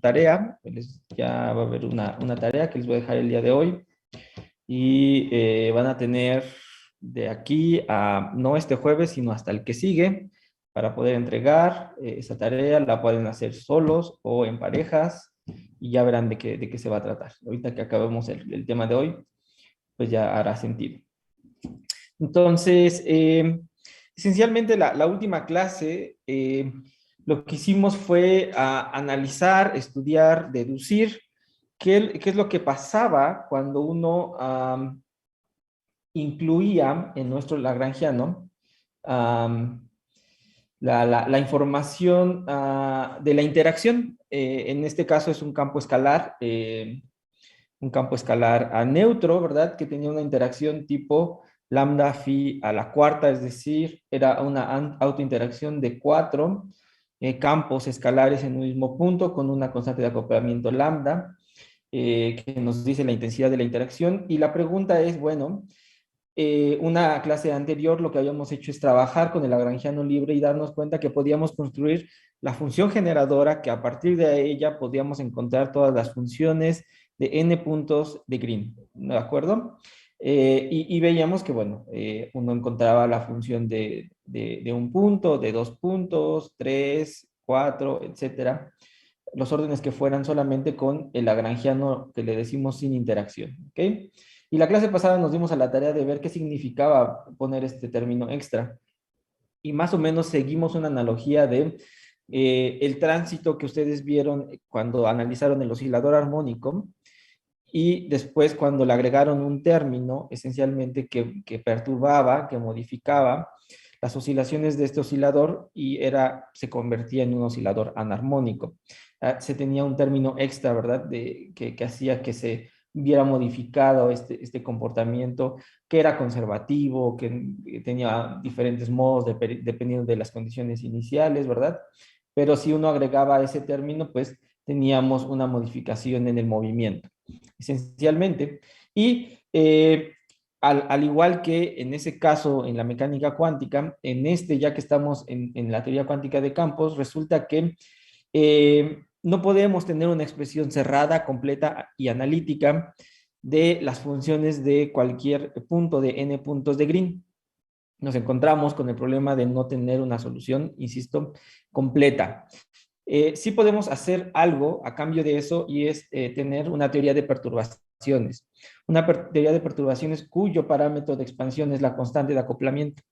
tarea. Ya va a haber una tarea que les voy a dejar el día de hoy. Y van a tener de aquí a, no este jueves, sino hasta el que sigue, para poder entregar esa tarea. La pueden hacer solos o en parejas y ya verán de qué se va a tratar. Ahorita que acabemos el tema de hoy, pues ya hará sentido. Entonces, esencialmente la última clase, lo que hicimos fue analizar, estudiar, deducir qué es lo que pasaba cuando uno incluía en nuestro lagrangiano la información de la interacción. En este caso es un campo escalar a neutro, ¿verdad? Que tenía una interacción tipo lambda phi a la cuarta, es decir, era una autointeracción de 4 campos escalares en un mismo punto con una constante de acoplamiento lambda, que nos dice la intensidad de la interacción. Y la pregunta es, bueno, una clase anterior lo que habíamos hecho es trabajar con el lagrangiano libre y darnos cuenta que podíamos construir la función generadora, que a partir de ella podíamos encontrar todas las funciones de n puntos de Green, ¿de acuerdo? Y veíamos que, bueno, uno encontraba la función de un punto, de 2 puntos, 3, 4, etcétera, los órdenes que fueran solamente con el lagrangiano que le decimos sin interacción, ¿ok? Y la clase pasada nos dimos a la tarea de ver qué significaba poner este término extra. Y más o menos seguimos una analogía de el tránsito que ustedes vieron cuando analizaron el oscilador armónico y después cuando le agregaron un término esencialmente que perturbaba, que modificaba las oscilaciones de este oscilador y se convertía en un oscilador anarmónico. Se tenía un término extra, ¿verdad? Que hacía que se viera modificado este comportamiento, que era conservativo, que tenía diferentes modos dependiendo de las condiciones iniciales, ¿verdad? Pero si uno agregaba ese término, pues teníamos una modificación en el movimiento, esencialmente. Y al igual que en ese caso en la mecánica cuántica, ya que estamos en la teoría cuántica de campos, resulta que no podemos tener una expresión cerrada, completa y analítica de las funciones de cualquier punto de n puntos de Green. Nos encontramos con el problema de no tener una solución, insisto, completa. Sí podemos hacer algo a cambio de eso y es tener una teoría de perturbaciones. Teoría de perturbaciones cuyo parámetro de expansión es la constante de acoplamiento.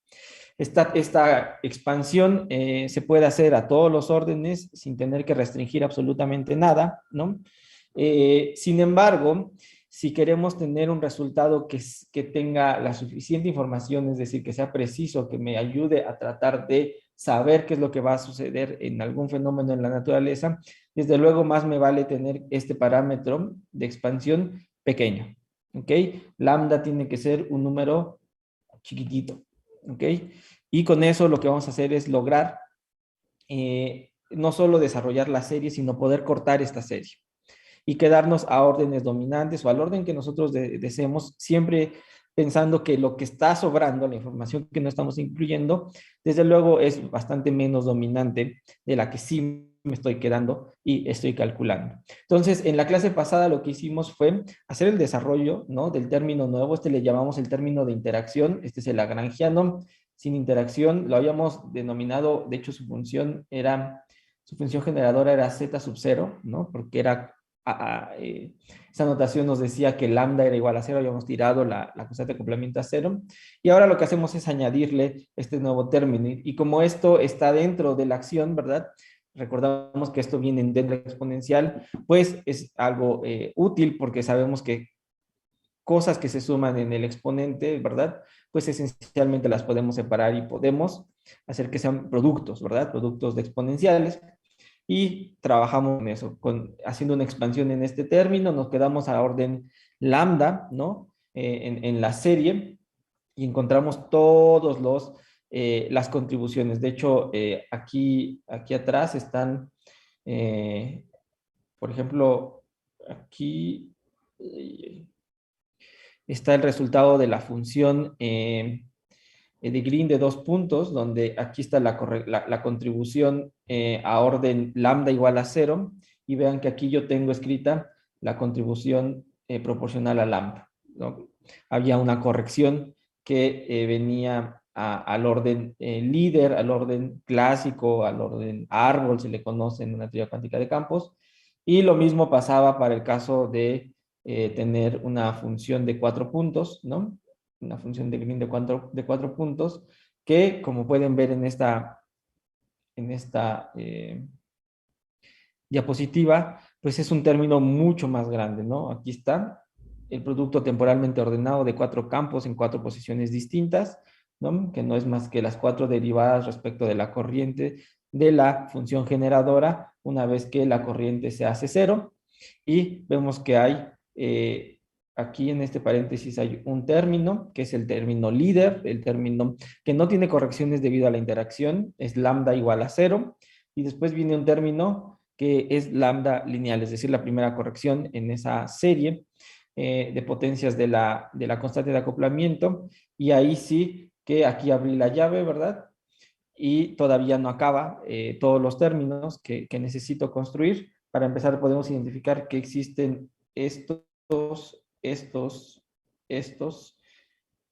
Esta expansión se puede hacer a todos los órdenes sin tener que restringir absolutamente nada, ¿no? Sin embargo, si queremos tener un resultado que tenga la suficiente información, es decir, que sea preciso, que me ayude a tratar de saber qué es lo que va a suceder en algún fenómeno en la naturaleza, desde luego más me vale tener este parámetro de expansión pequeño, ¿ok? Lambda tiene que ser un número chiquitito, ¿ok? Y con eso lo que vamos a hacer es lograr no solo desarrollar la serie, sino poder cortar esta serie y quedarnos a órdenes dominantes o al orden que nosotros deseemos, siempre pensando que lo que está sobrando, la información que no estamos incluyendo, desde luego es bastante menos dominante de la que sí me estoy quedando y estoy calculando. Entonces, en la clase pasada lo que hicimos fue hacer el desarrollo, ¿no?, del término nuevo. Le llamamos el término de interacción. Este es el lagrangiano sin interacción. Lo habíamos denominado, de hecho su función generadora era z sub 0, ¿no?, porque era esa notación nos decía que lambda era igual a 0, habíamos tirado la constante de acoplamiento a 0, y ahora lo que hacemos es añadirle este nuevo término, y como esto está dentro de la acción, ¿verdad? Recordamos que esto viene dentro de la exponencial, pues es algo útil porque sabemos que cosas que se suman en el exponente, ¿verdad? Pues esencialmente las podemos separar y podemos hacer que sean productos, ¿verdad? Productos de exponenciales. Y trabajamos con eso, haciendo una expansión en este término, nos quedamos a orden lambda, ¿no? En la serie y encontramos las contribuciones. De hecho, aquí atrás están, eh, por ejemplo, aquí está el resultado de la función de Green de 2 puntos, donde aquí está la contribución a orden lambda igual a 0, y vean que aquí yo tengo escrita la contribución proporcional a lambda, ¿no? Había una corrección que venía al orden líder, al orden clásico, al orden árbol, se le conoce en una teoría cuántica de campos, y lo mismo pasaba para el caso de tener una función de 4 puntos, ¿no? Una función de Green de cuatro puntos, que como pueden ver en esta diapositiva, pues es un término mucho más grande, ¿no? Aquí está el producto temporalmente ordenado de 4 campos en 4 posiciones distintas, ¿no? Que no es más que las 4 derivadas respecto de la corriente de la función generadora una vez que la corriente se hace cero. Y vemos que hay, aquí en este paréntesis hay un término, que es el término líder, el término que no tiene correcciones debido a la interacción, es lambda igual a 0. Y después viene un término que es lambda lineal, es decir, la primera corrección en esa serie de potencias de la constante de acoplamiento. Y ahí sí que aquí abrí la llave, ¿verdad? Y todavía no acaba todos los términos que necesito construir. Para empezar, podemos identificar que existen estos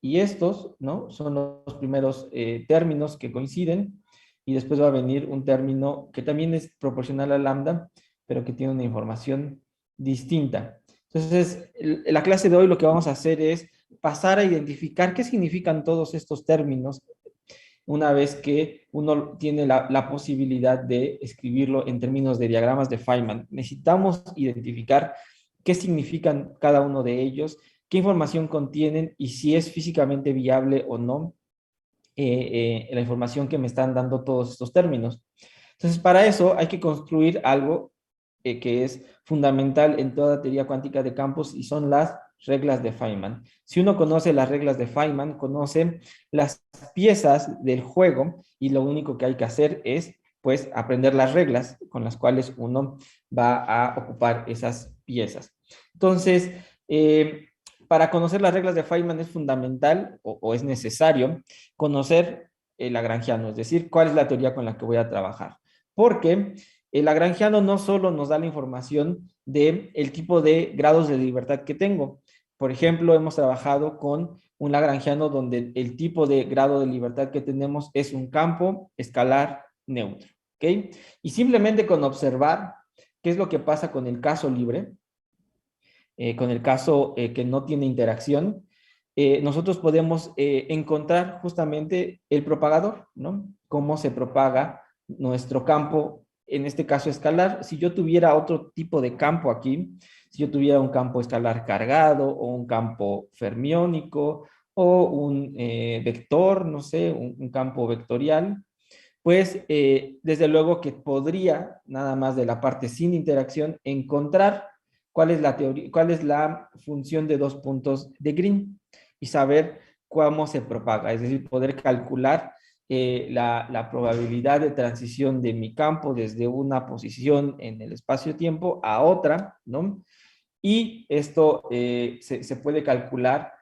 y estos, ¿no? Son los primeros términos que coinciden, y después va a venir un término que también es proporcional a lambda, pero que tiene una información distinta. Entonces, la clase de hoy lo que vamos a hacer es pasar a identificar qué significan todos estos términos una vez que uno tiene la posibilidad de escribirlo en términos de diagramas de Feynman. Necesitamos identificar qué significan cada uno de ellos, qué información contienen y si es físicamente viable o no la información que me están dando todos estos términos. Entonces, para eso hay que construir algo que es fundamental en toda teoría cuántica de campos, y son las reglas de Feynman. Si uno conoce las reglas de Feynman, conoce las piezas del juego, y lo único que hay que hacer es, pues, aprender las reglas con las cuales uno va a ocupar esas piezas. Entonces, para conocer las reglas de Feynman es fundamental o es necesario conocer el lagrangiano, es decir, cuál es la teoría con la que voy a trabajar. Porque el lagrangiano no solo nos da la información del tipo de grados de libertad que tengo. Por ejemplo, hemos trabajado con un lagrangiano donde el tipo de grado de libertad que tenemos es un campo escalar neutro. ¿Ok? Y simplemente con observar qué es lo que pasa con el caso libre, con el caso que no tiene interacción, nosotros podemos encontrar justamente el propagador, ¿no? Cómo se propaga nuestro campo, en este caso escalar. Si yo tuviera otro tipo de campo aquí, si yo tuviera un campo escalar cargado o un campo fermiónico o un vector, no sé, un campo vectorial, pues desde luego que podría, nada más de la parte sin interacción, encontrar cuál es la teoría, cuál es la función de 2 puntos de Green y saber cómo se propaga, es decir, poder calcular la probabilidad de transición de mi campo desde una posición en el espacio-tiempo a otra, ¿no? Y esto se puede calcular,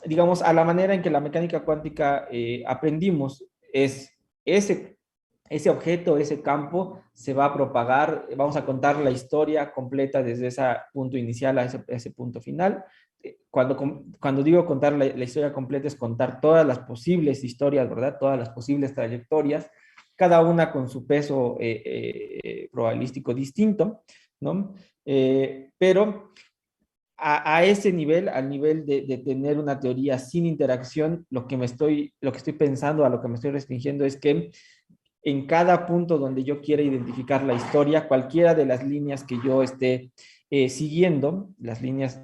digamos, a la manera en que la mecánica cuántica aprendimos, es ese objeto, ese campo, se va a propagar, vamos a contar la historia completa desde ese punto inicial a ese punto final. Cuando digo contar la historia completa es contar todas las posibles historias, ¿verdad? Todas las posibles trayectorias, cada una con su peso probabilístico distinto, ¿no? Pero a ese nivel, al nivel de tener una teoría sin interacción, lo que estoy pensando, a lo que me estoy restringiendo es que en cada punto donde yo quiera identificar la historia, cualquiera de las líneas que yo esté siguiendo, las líneas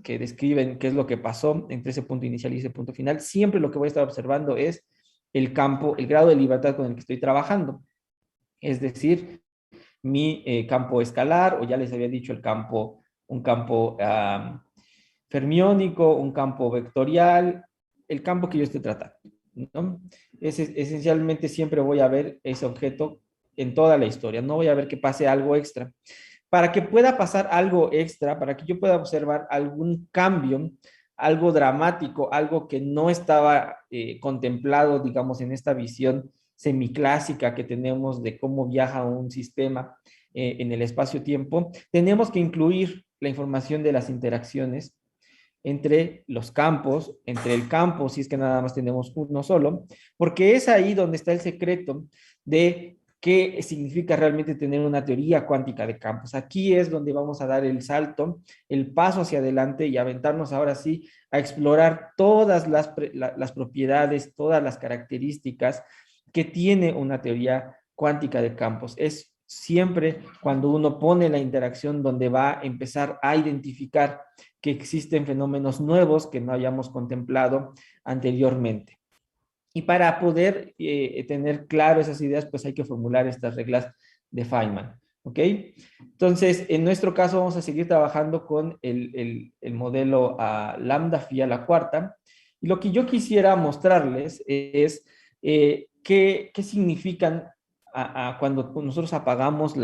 que describen qué es lo que pasó entre ese punto inicial y ese punto final, siempre lo que voy a estar observando es el campo, el grado de libertad con el que estoy trabajando. Es decir, mi campo escalar, o ya les había dicho el campo, un campo fermiónico, un campo vectorial, el campo que yo esté tratando, ¿no? Esencialmente siempre voy a ver ese objeto en toda la historia, no voy a ver que pase algo extra. Para que pueda pasar algo extra, para que yo pueda observar algún cambio, algo dramático, algo que no estaba contemplado, digamos, en esta visión semiclásica que tenemos de cómo viaja un sistema en el espacio-tiempo, tenemos que incluir la información de las interacciones entre los campos, entre el campo, si es que nada más tenemos uno solo, porque es ahí donde está el secreto de qué significa realmente tener una teoría cuántica de campos. Aquí es donde vamos a dar el salto, el paso hacia adelante y aventarnos ahora sí a explorar todas las propiedades, todas las características que tiene una teoría cuántica de campos. Es siempre cuando uno pone la interacción donde va a empezar a identificar que existen fenómenos nuevos que no hayamos contemplado anteriormente. Y para poder tener claro esas ideas, pues hay que formular estas reglas de Feynman. ¿Ok? Entonces, en nuestro caso vamos a seguir trabajando con el modelo lambda phi a la cuarta. Y lo que yo quisiera mostrarles es qué significan cuando nosotros apagamos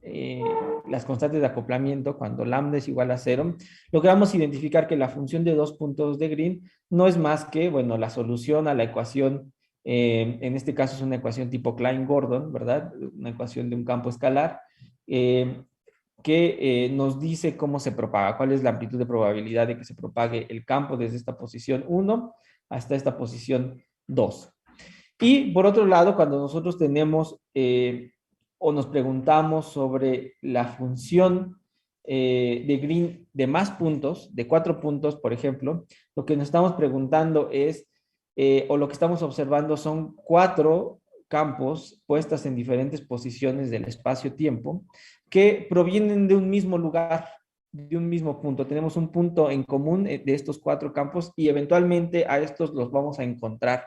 eh, las constantes de acoplamiento, cuando lambda es igual a cero, logramos identificar que la función de dos puntos de Green no es más que, bueno, la solución a la ecuación, en este caso es una ecuación tipo Klein-Gordon, ¿verdad? Una ecuación de un campo escalar, eh, que nos dice cómo se propaga, cuál es la amplitud de probabilidad de que se propague el campo desde esta posición 1 hasta esta posición 2. Y por otro lado, cuando nosotros tenemos o nos preguntamos sobre la función de Green de más puntos, de 4 puntos, por ejemplo, lo que nos estamos preguntando es, o lo que estamos observando son 4 campos puestas en diferentes posiciones del espacio-tiempo que provienen de un mismo lugar, de un mismo punto. Tenemos un punto en común de estos 4 campos y eventualmente a estos los vamos a encontrar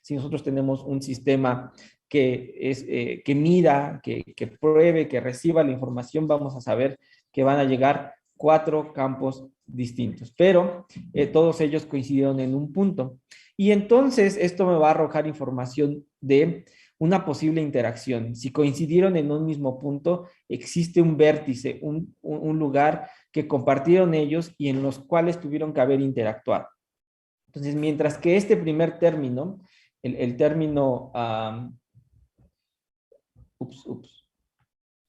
si nosotros tenemos un sistema que mida, que pruebe, que reciba la información, vamos a saber que van a llegar 4 campos distintos, pero todos ellos coincidieron en un punto. Y entonces esto me va a arrojar información de una posible interacción. Si coincidieron en un mismo punto, existe un vértice, un lugar que compartieron ellos y en los cuales tuvieron que haber interactuado. Entonces, mientras que este primer término, el término,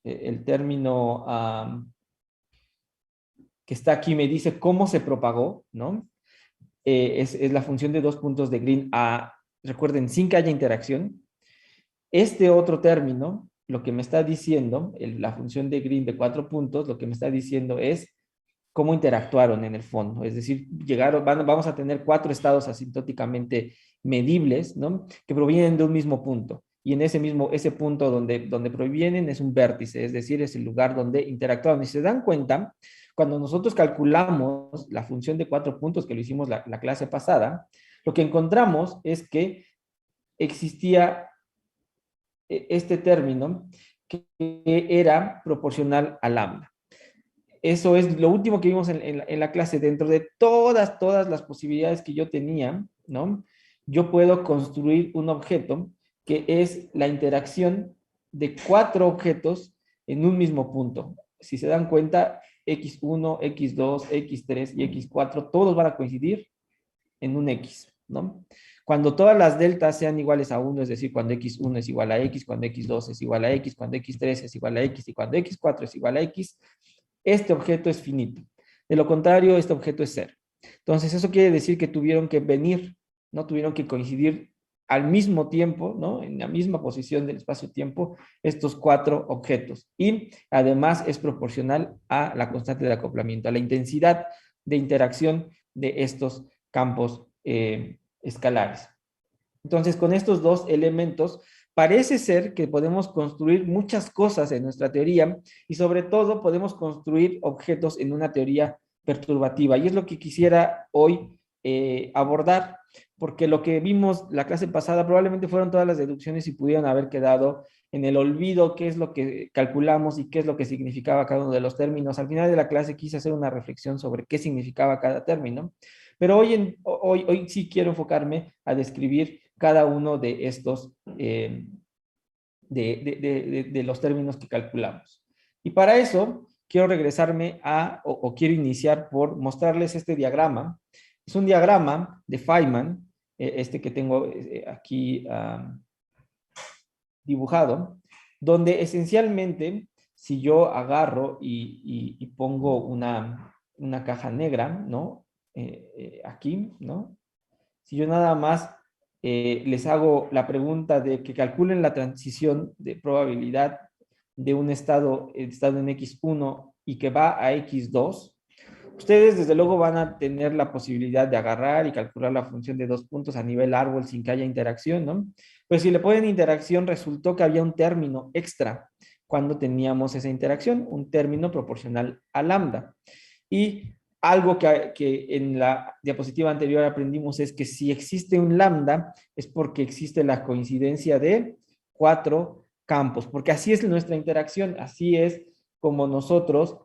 el término que está aquí me dice cómo se propagó, ¿no? Es la función de dos puntos de Green recuerden, sin que haya interacción. Este otro término, lo que me está diciendo, la función de Green de 4 puntos, lo que me está diciendo es cómo interactuaron en el fondo. Es decir, vamos a tener 4 estados asintóticamente medibles, ¿no? Que provienen de un mismo punto. Y en ese punto donde provienen es un vértice, es decir, es el lugar donde interactuaron. Y se dan cuenta, cuando nosotros calculamos la función de 4 puntos, que lo hicimos la clase pasada, lo que encontramos es que existía este término que era proporcional a lambda. Eso es lo último que vimos en la clase. Dentro de todas las posibilidades que yo tenía, ¿no? Yo puedo construir un objeto que es la interacción de 4 objetos en un mismo punto. Si se dan cuenta, x1, x2, x3 y x4, todos van a coincidir en un x, ¿no? Cuando todas las deltas sean iguales a 1, es decir, cuando x1 es igual a x, cuando x2 es igual a x, cuando x3 es igual a x y cuando x4 es igual a x, este objeto es finito. De lo contrario, este objeto es cero. Entonces, eso quiere decir que tuvieron que venir, ¿no? Tuvieron que coincidir al mismo tiempo, ¿no? En la misma posición del espacio-tiempo, estos 4 objetos. Y además es proporcional a la constante de acoplamiento, a la intensidad de interacción de estos campos escalares. Entonces, con estos dos elementos, parece ser que podemos construir muchas cosas en nuestra teoría y sobre todo podemos construir objetos en una teoría perturbativa. Y es lo que quisiera hoy abordar, porque lo que vimos la clase pasada probablemente fueron todas las deducciones y pudieron haber quedado en el olvido qué es lo que calculamos y qué es lo que significaba cada uno de los términos. Al final de la clase quise hacer una reflexión sobre qué significaba cada término, pero hoy sí quiero enfocarme a describir cada uno de estos, de los términos que calculamos. Y para eso quiero regresarme o quiero iniciar por mostrarles este diagrama. Es un diagrama de Feynman, este que tengo aquí dibujado, donde esencialmente si yo agarro y pongo una caja negra, ¿no? Aquí, ¿no? Si yo nada más les hago la pregunta de que calculen la transición de probabilidad de un estado en X1 y que va a X2, ustedes desde luego van a tener la posibilidad de agarrar y calcular la función de 2 puntos a nivel árbol sin que haya interacción, ¿no? Pues si le ponen interacción, resultó que había un término extra cuando teníamos esa interacción, un término proporcional a lambda. Y algo que en la diapositiva anterior aprendimos es que si existe un lambda es porque existe la coincidencia de 4 campos, porque así es nuestra interacción, así es como nosotros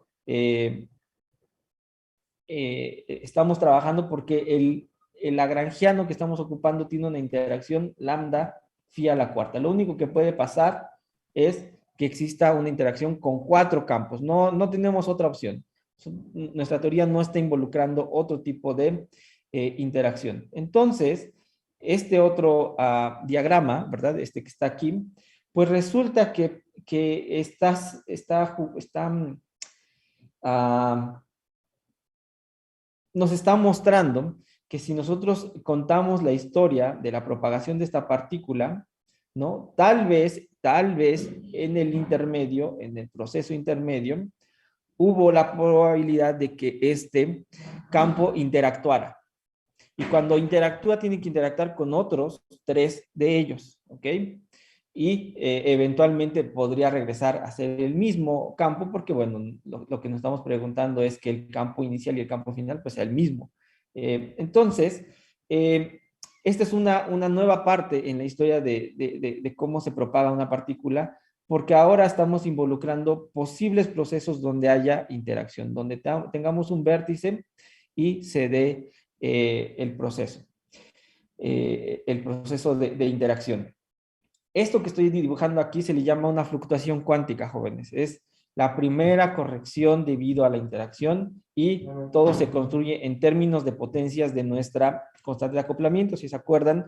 estamos trabajando porque el lagrangiano que estamos ocupando tiene una interacción lambda phi a la cuarta. Lo único que puede pasar es que exista una interacción con 4 campos. No tenemos otra opción. Nuestra teoría no está involucrando otro tipo de interacción. Entonces, este otro diagrama, ¿verdad? Este que está aquí, pues resulta que uh, nos está mostrando que si nosotros contamos la historia de la propagación de esta partícula, ¿no? Tal vez en el intermedio, en el proceso intermedio, hubo la probabilidad de que este campo interactuara. Y cuando interactúa, tiene que interactuar con otros 3 de ellos, ¿ok? Y eventualmente podría regresar a ser el mismo campo, porque bueno, lo que nos estamos preguntando es que el campo inicial y el campo final pues sea el mismo. Entonces, esta es una nueva parte en la historia de cómo se propaga una partícula, porque ahora estamos involucrando posibles procesos donde haya interacción, donde tengamos un vértice y se dé el proceso de interacción. Esto que estoy dibujando aquí se le llama una fluctuación cuántica, jóvenes. Es la primera corrección debido a la interacción y todo se construye en términos de potencias de nuestra constante de acoplamiento. Si se acuerdan,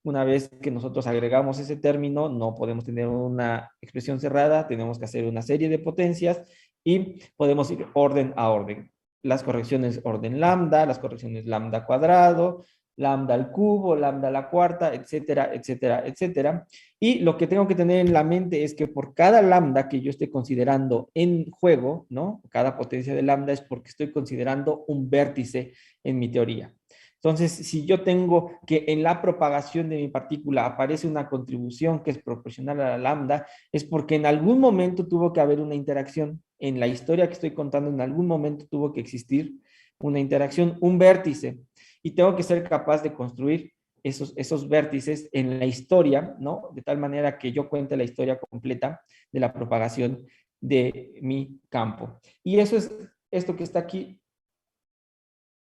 una vez que nosotros agregamos ese término, no podemos tener una expresión cerrada, tenemos que hacer una serie de potencias y podemos ir orden a orden. Las correcciones orden lambda, las correcciones lambda cuadrado, lambda al cubo, lambda a la cuarta, etcétera, etcétera, etcétera. Y lo que tengo que tener en la mente es que por cada lambda que yo esté considerando en juego, ¿no? Cada potencia de lambda es porque estoy considerando un vértice en mi teoría. Entonces, si yo tengo que en la propagación de mi partícula aparece una contribución que es proporcional a la lambda, es porque en algún momento tuvo que haber una interacción. En la historia que estoy contando, en algún momento tuvo que existir una interacción, un vértice. Y tengo que ser capaz de construir esos vértices en la historia, ¿no? De tal manera que yo cuente la historia completa de la propagación de mi campo. Y eso es esto que está aquí.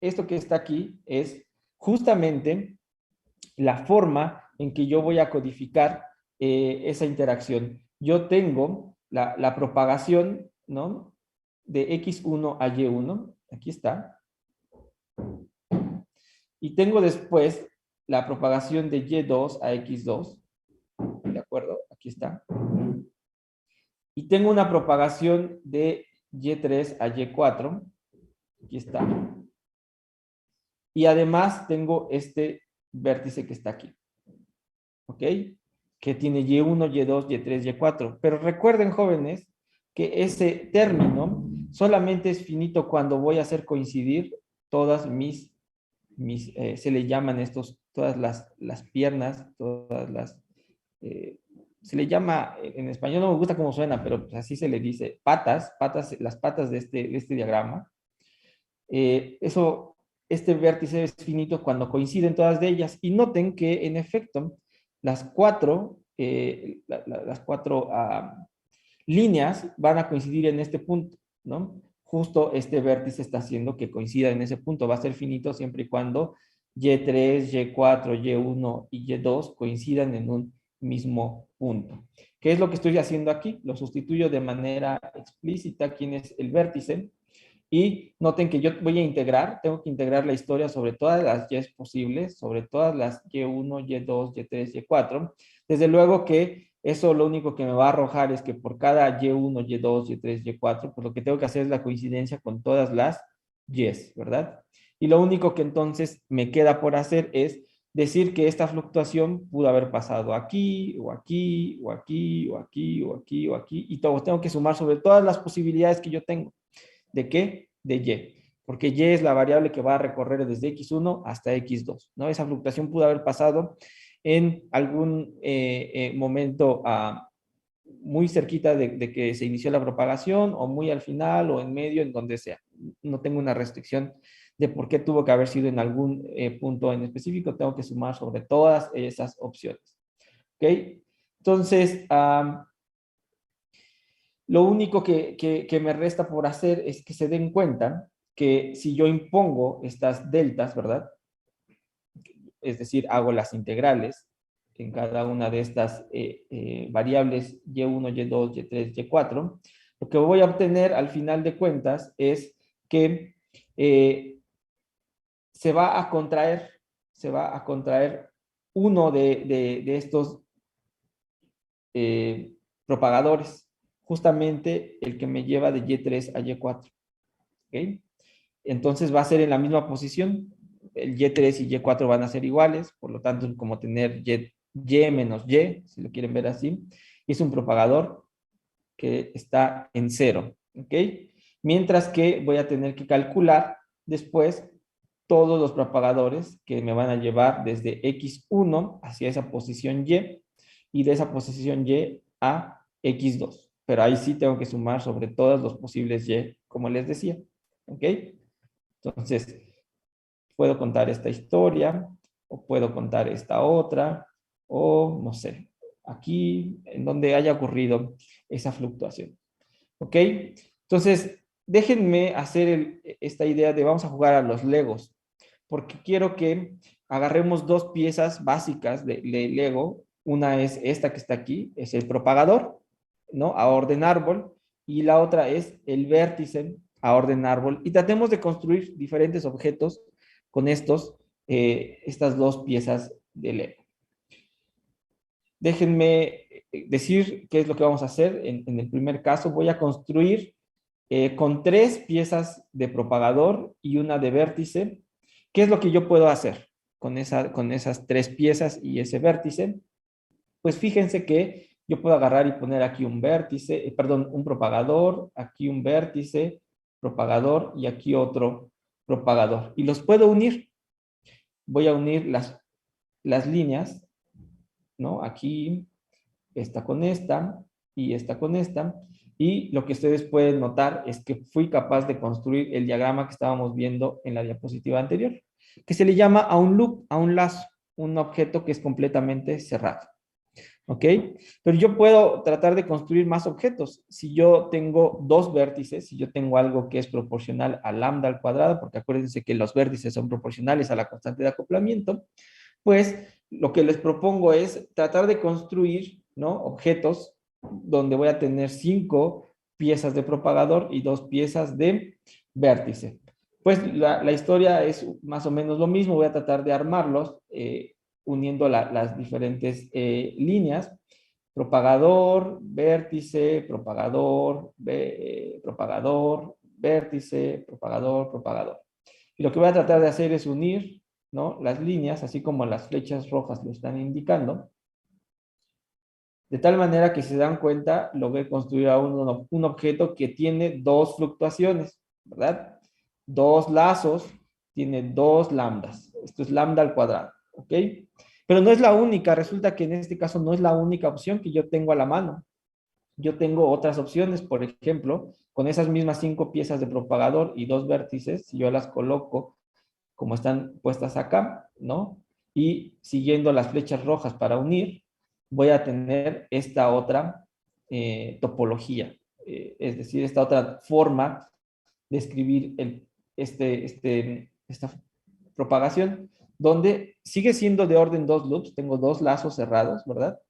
Esto que está aquí es justamente la forma en que yo voy a codificar esa interacción. Yo tengo la propagación, ¿no? De X1 a Y1, aquí está, y tengo después la propagación de Y2 a X2, ¿de acuerdo? Aquí está. Y tengo una propagación de Y3 a Y4, aquí está. Y además tengo este vértice que está aquí, ¿ok? Que tiene Y1, Y2, Y3, Y4. Pero recuerden, jóvenes, que ese término solamente es finito cuando voy a hacer coincidir todas se le llaman todas las piernas, se le llama, en español no me gusta cómo suena, pero pues así se le dice, las patas de este diagrama. Este vértice es finito cuando coinciden todas de ellas. Y noten que, en efecto, las cuatro líneas van a coincidir en este punto, ¿no? Justo este vértice está haciendo que coincida en ese punto. Va a ser finito siempre y cuando Y3, Y4, Y1 y Y2 coincidan en un mismo punto. ¿Qué es lo que estoy haciendo aquí? Lo sustituyo de manera explícita quién es el vértice. Y noten que yo voy a integrar, tengo que integrar la historia sobre todas las Y posibles, sobre todas las Y1, Y2, Y3, Y4. Desde luego que Eso lo único que me va a arrojar es que por cada Y1, Y2, Y3, Y4, pues lo que tengo que hacer es la coincidencia con todas las Ys, ¿verdad? Y lo único que entonces me queda por hacer es decir que esta fluctuación pudo haber pasado aquí, o aquí, o aquí, o aquí, o aquí, o aquí, y todo, tengo que sumar sobre todas las posibilidades que yo tengo. ¿De qué? De Y. Porque Y es la variable que va a recorrer desde X1 hasta X2, ¿no? Esa fluctuación pudo haber pasado en algún momento muy cerquita de que se inició la propagación, o muy al final, o en medio, en donde sea. No tengo una restricción de por qué tuvo que haber sido en algún punto en específico. Tengo que sumar sobre todas esas opciones. ¿Ok? Entonces, lo único que me resta por hacer es que se den cuenta que si yo impongo estas deltas, ¿verdad? Es decir, hago las integrales en cada una de estas variables y1, y2, y3, y4, lo que voy a obtener al final de cuentas es que se va a contraer, se va a contraer uno de estos propagadores, justamente el que me lleva de Y3 a Y4. ¿Ok? Entonces va a ser en la misma posición. El Y3 y Y4 van a ser iguales, por lo tanto, es como tener Y menos Y, si lo quieren ver así. Y es un propagador que está en cero. ¿Ok? Mientras que voy a tener que calcular después todos los propagadores que me van a llevar desde X1 hacia esa posición y de esa posición Y a X2. Pero ahí sí tengo que sumar sobre todos los posibles Y, como les decía. ¿Ok? Entonces, puedo contar esta historia, o puedo contar esta otra, o no sé, aquí en donde haya ocurrido esa fluctuación. ¿Ok? Entonces, déjenme hacer esta idea de vamos a jugar a los Legos, porque quiero que agarremos dos piezas básicas de Lego. Una es esta que está aquí, es el propagador, ¿no? A orden árbol, y la otra es el vértice a orden árbol, y tratemos de construir diferentes objetos con estas dos piezas de Lego. Déjenme decir qué es lo que vamos a hacer. En el primer caso voy a construir con tres piezas de propagador y una de vértice. ¿Qué es lo que yo puedo hacer con esas tres piezas y ese vértice? Pues fíjense que yo puedo agarrar y poner aquí un vértice, perdón, un propagador, aquí un vértice, propagador y aquí otro propagador. Y los puedo unir. Voy a unir las líneas, ¿no? Aquí, esta con esta y esta con esta. Y lo que ustedes pueden notar es que fui capaz de construir el diagrama que estábamos viendo en la diapositiva anterior, que se le llama a un loop, a un lazo, un objeto que es completamente cerrado. ¿Ok? Pero yo puedo tratar de construir más objetos. Si yo tengo dos vértices, si yo tengo algo que es proporcional a lambda al cuadrado, porque acuérdense que los vértices son proporcionales a la constante de acoplamiento, pues lo que les propongo es tratar de construir, ¿no? Objetos donde voy a tener 5 piezas de propagador y 2 piezas de vértice. Pues la historia es más o menos lo mismo. Voy a tratar de armarlos uniendo las diferentes líneas. Propagador, vértice, propagador, propagador, vértice, propagador, propagador. Y lo que voy a tratar de hacer es unir, ¿no? Las líneas, así como las flechas rojas lo están indicando, de tal manera que si se dan cuenta, logré construir un objeto que tiene dos fluctuaciones, ¿verdad? Dos lazos, tiene dos lambdas. Esto es lambda al cuadrado, ¿ok? Pero no es la única, resulta que en este caso no es la única opción que yo tengo a la mano. Yo tengo otras opciones, por ejemplo, con esas mismas 5 piezas de propagador y dos vértices, si yo las coloco como están puestas acá, ¿no? Y siguiendo las flechas rojas para unir, voy a tener esta otra topología, es decir, esta otra forma de escribir esta propagación, donde sigue siendo de orden dos loops, tengo dos lazos cerrados, ¿verdad?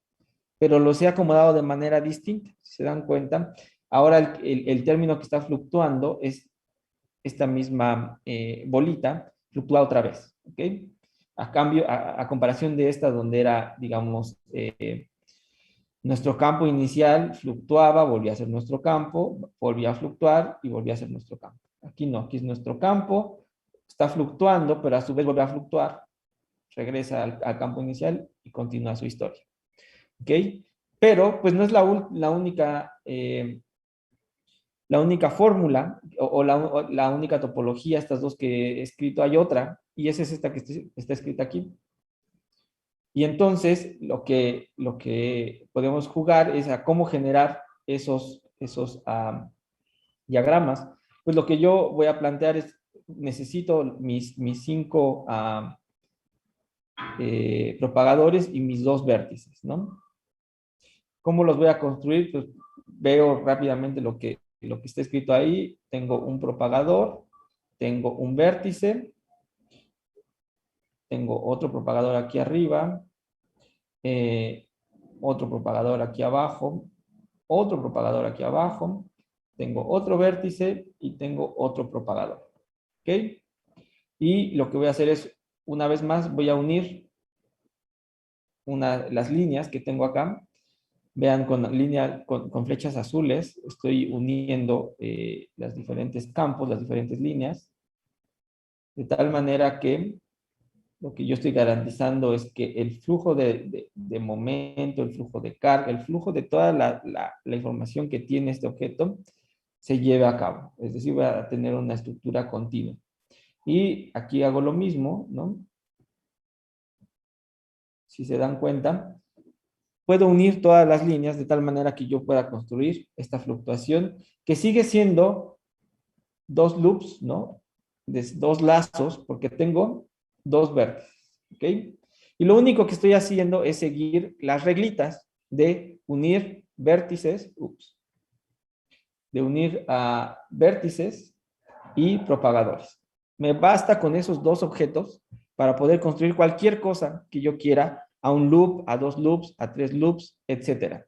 Pero los he acomodado de manera distinta, si se dan cuenta. Ahora el término que está fluctuando es esta misma bolita, fluctúa otra vez, ¿ok? A cambio, a comparación de esta donde era, digamos, Nuestro campo inicial fluctuaba, volvía a ser nuestro campo, volvía a fluctuar y volvía a ser nuestro campo. Aquí no, aquí es nuestro campo, está fluctuando, pero a su vez vuelve a fluctuar, regresa al campo inicial y continúa su historia. ¿Ok? Pero pues no es la única fórmula o la única topología, estas dos que he escrito, hay otra, y esa es esta que está escrita aquí. Y entonces lo que podemos jugar es a cómo generar esos diagramas. Pues lo que yo voy a plantear es, necesito mis cinco propagadores y mis dos vértices, ¿no? ¿Cómo los voy a construir? Pues veo rápidamente lo que está escrito ahí. Tengo un propagador, tengo un vértice, tengo otro propagador aquí arriba, eh, otro propagador aquí abajo, otro propagador aquí abajo, tengo otro vértice y tengo otro propagador. ¿Ok? Y lo que voy a hacer es, una vez más, voy a unir las líneas que tengo acá. Vean, con flechas azules, estoy uniendo los diferentes campos, las diferentes líneas, de tal manera que lo que yo estoy garantizando es que el flujo de momento, el flujo de carga, el flujo de toda la información que tiene este objeto se lleve a cabo. Es decir, voy a tener una estructura continua. Y aquí hago lo mismo, ¿no? Si se dan cuenta, puedo unir todas las líneas de tal manera que yo pueda construir esta fluctuación que sigue siendo dos loops, ¿no? Dos lazos, porque tengo dos vértices, ¿ok? Y lo único que estoy haciendo es seguir las reglitas de unir vértices, de unir a vértices y propagadores. Me basta con esos dos objetos para poder construir cualquier cosa que yo quiera a un loop, a dos loops, a tres loops, etc.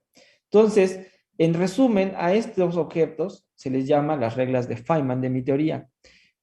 Entonces, en resumen, a estos objetos se les llama las reglas de Feynman de mi teoría.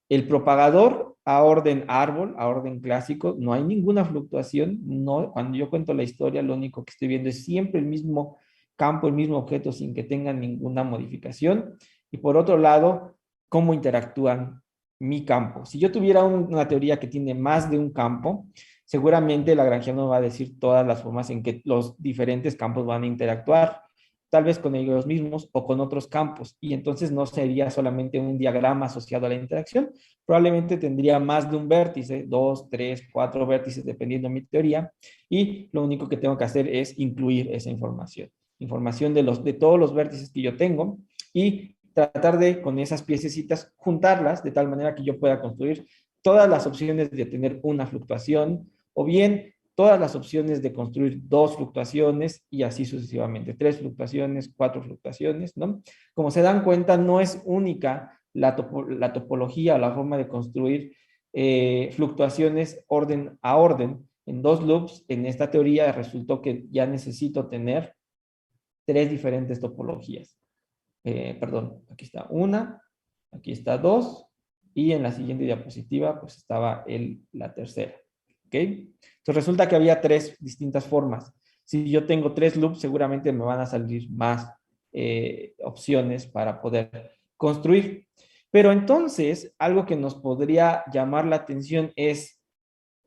El propagador a orden árbol, a orden clásico, no hay ninguna fluctuación. No, cuando yo cuento la historia, lo único que estoy viendo es siempre el mismo campo, el mismo objeto, sin que tenga ninguna modificación. Y por otro lado, cómo interactúan mi campo. Si yo tuviera una teoría que tiene más de un campo, seguramente Lagrangiano va a decir todas las formas en que los diferentes campos van a interactuar, tal vez con ellos mismos o con otros campos. Y entonces no sería solamente un diagrama asociado a la interacción, probablemente tendría más de un vértice, dos, tres, cuatro vértices, dependiendo de mi teoría, y lo único que tengo que hacer es incluir esa información. Información de todos los vértices que yo tengo y tratar de, con esas piececitas, juntarlas de tal manera que yo pueda construir todas las opciones de tener una fluctuación o bien todas las opciones de construir dos fluctuaciones y así sucesivamente, tres fluctuaciones, cuatro fluctuaciones, ¿no? Como se dan cuenta, no es única la topología, la forma de construir fluctuaciones orden a orden en dos loops. En esta teoría resultó que ya necesito tener tres diferentes topologías. Perdón, aquí está una, aquí está dos, y en la siguiente diapositiva pues estaba la tercera. ¿Ok? Entonces resulta que había tres distintas formas. Si yo tengo tres loops, seguramente me van a salir más opciones para poder construir. Pero entonces, algo que nos podría llamar la atención es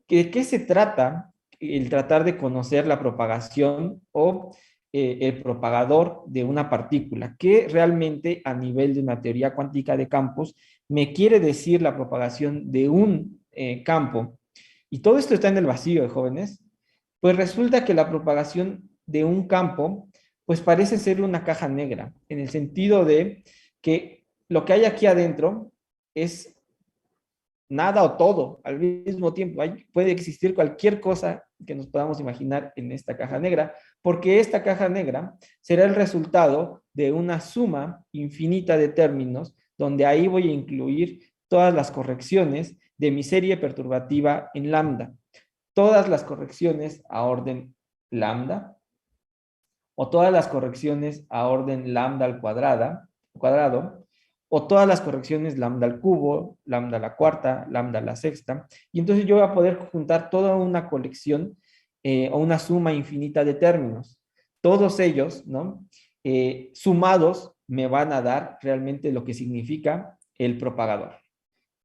¿de qué se trata el tratar de conocer la propagación o el propagador de una partícula? ¿Qué realmente a nivel de una teoría cuántica de campos me quiere decir la propagación de un campo? Y todo esto está en el vacío, de jóvenes. Pues resulta que la propagación de un campo, pues parece ser una caja negra, en el sentido de que lo que hay aquí adentro es nada o todo al mismo tiempo. Puede existir cualquier cosa que nos podamos imaginar en esta caja negra, porque esta caja negra será el resultado de una suma infinita de términos, donde ahí voy a incluir todas las correcciones de mi serie perturbativa en lambda. Todas las correcciones a orden lambda, o todas las correcciones a orden lambda al cuadrado, o todas las correcciones lambda al cubo, lambda a la cuarta, lambda a la sexta, y entonces yo voy a poder juntar toda una colección o una suma infinita de términos. todos ellos, ¿no? Sumados me van a dar realmente lo que significa el propagador.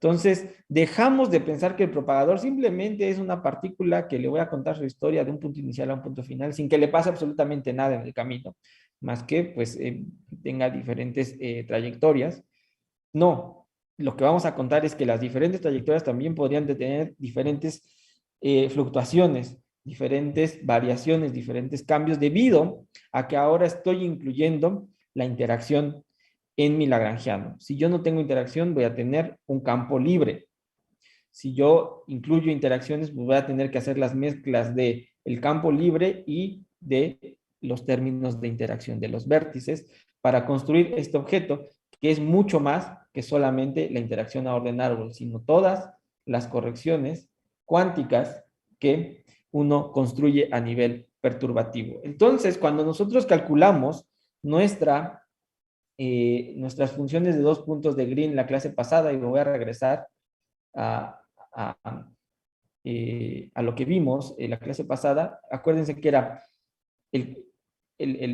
Entonces, dejamos de pensar que el propagador simplemente es una partícula que le voy a contar su historia de un punto inicial a un punto final sin que le pase absolutamente nada en el camino, más que pues tenga diferentes trayectorias. No, lo que vamos a contar es que las diferentes trayectorias también podrían tener diferentes fluctuaciones, diferentes variaciones, diferentes cambios debido a que ahora estoy incluyendo la interacción en mi Lagrangiano. Si yo no tengo interacción, voy a tener un campo libre. Si yo incluyo interacciones, pues voy a tener que hacer las mezclas de el campo libre y de los términos de interacción de los vértices para construir este objeto que es mucho más que solamente la interacción a orden árbol, sino todas las correcciones cuánticas que uno construye a nivel perturbativo. Entonces, cuando nosotros calculamos nuestras funciones de 2 puntos de Green la clase pasada, y me voy a regresar a, a, a lo que vimos en la clase pasada, acuérdense que era el,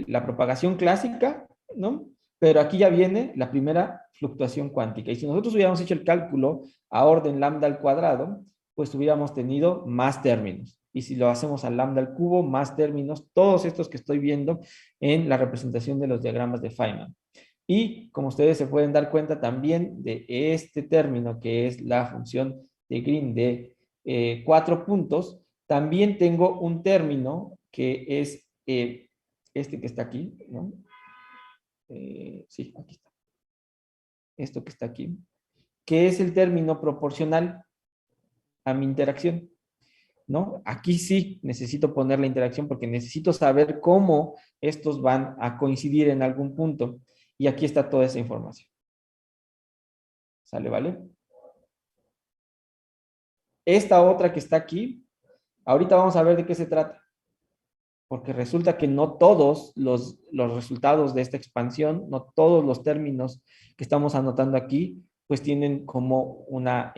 la propagación clásica, ¿no? Pero aquí ya viene la primera fluctuación cuántica. Y si nosotros hubiéramos hecho el cálculo a orden lambda al cuadrado, pues hubiéramos tenido más términos. Y si lo hacemos a lambda al cubo, más términos, todos estos que estoy viendo en la representación de los diagramas de Feynman. Y como ustedes se pueden dar cuenta también de este término que es la función de Green de 4 puntos, también tengo un término que es este que está aquí, ¿no? Sí, aquí está. Esto que está aquí, que es el término proporcional a mi interacción, ¿no? Aquí sí necesito poner la interacción porque necesito saber cómo estos van a coincidir en algún punto. Y aquí está toda esa información. ¿Sale, vale? Esta otra que está aquí, ahorita vamos a ver de qué se trata. Porque resulta que no todos los resultados de esta expansión, no todos los términos que estamos anotando aquí, pues tienen como una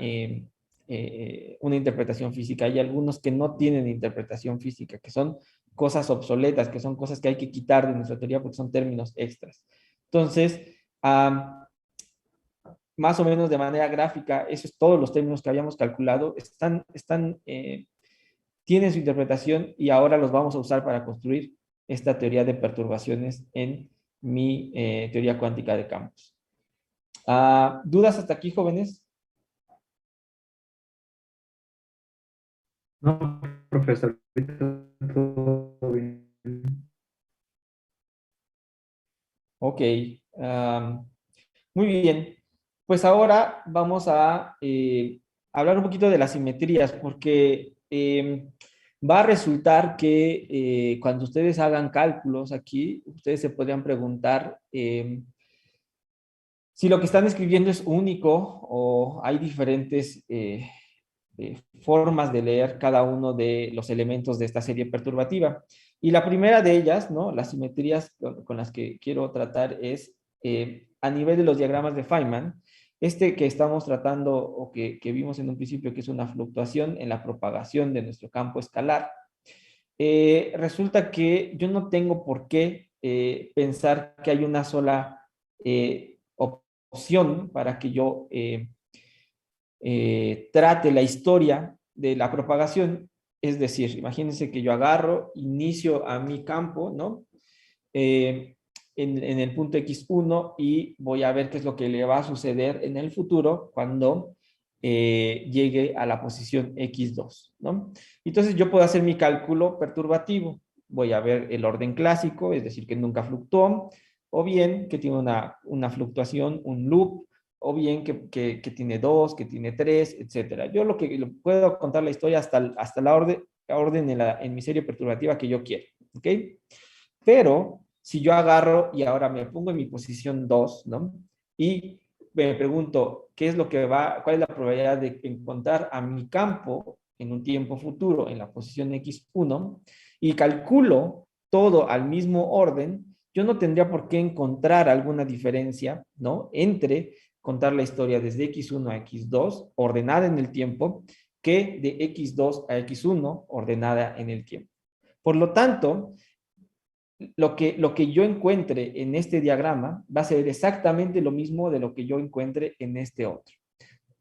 interpretación física. Hay algunos que no tienen interpretación física, que son cosas obsoletas, que son cosas que hay que quitar de nuestra teoría porque son términos extras. Entonces, más o menos de manera gráfica, esos todos los términos que habíamos calculado tienen su interpretación y ahora los vamos a usar para construir esta teoría de perturbaciones en mi teoría cuántica de campos. ¿Dudas hasta aquí, jóvenes? No, profesor, ahorita todo bien. Ok. um, Muy bien. Pues ahora vamos a hablar un poquito de las simetrías, porque va a resultar que cuando ustedes hagan cálculos aquí, ustedes se podrían preguntar si lo que están escribiendo es único o hay diferentes formas de leer cada uno de los elementos de esta serie perturbativa. Y la primera de ellas, ¿no? Las simetrías con las que quiero tratar es a nivel de los diagramas de Feynman, este que estamos tratando o que vimos en un principio que es una fluctuación en la propagación de nuestro campo escalar. Resulta que yo no tengo por qué pensar que hay una sola opción para que yo trate la historia de la propagación. Es decir, imagínense que yo agarro, inicio a mi campo, ¿no? En el punto X1 y voy a ver qué es lo que le va a suceder en el futuro cuando llegue a la posición X2, ¿no? Entonces yo puedo hacer mi cálculo perturbativo. Voy a ver el orden clásico, es decir, que nunca fluctuó, o bien que tiene una fluctuación, un loop, o bien que tiene dos, que tiene tres, etcétera. Yo lo que puedo contar la historia hasta la orden en mi serie perturbativa que yo quiero, ¿ok? Pero si yo agarro y ahora me pongo en mi posición 2, ¿no? Y me pregunto, cuál es la probabilidad de encontrar a mi campo en un tiempo futuro en la posición X1 y calculo todo al mismo orden, yo no tendría por qué encontrar alguna diferencia, ¿no? Entre contar la historia desde X1 a X2, ordenada en el tiempo, que de X2 a X1, ordenada en el tiempo. Por lo tanto, lo que yo encuentre en este diagrama va a ser exactamente lo mismo de lo que yo encuentre en este otro.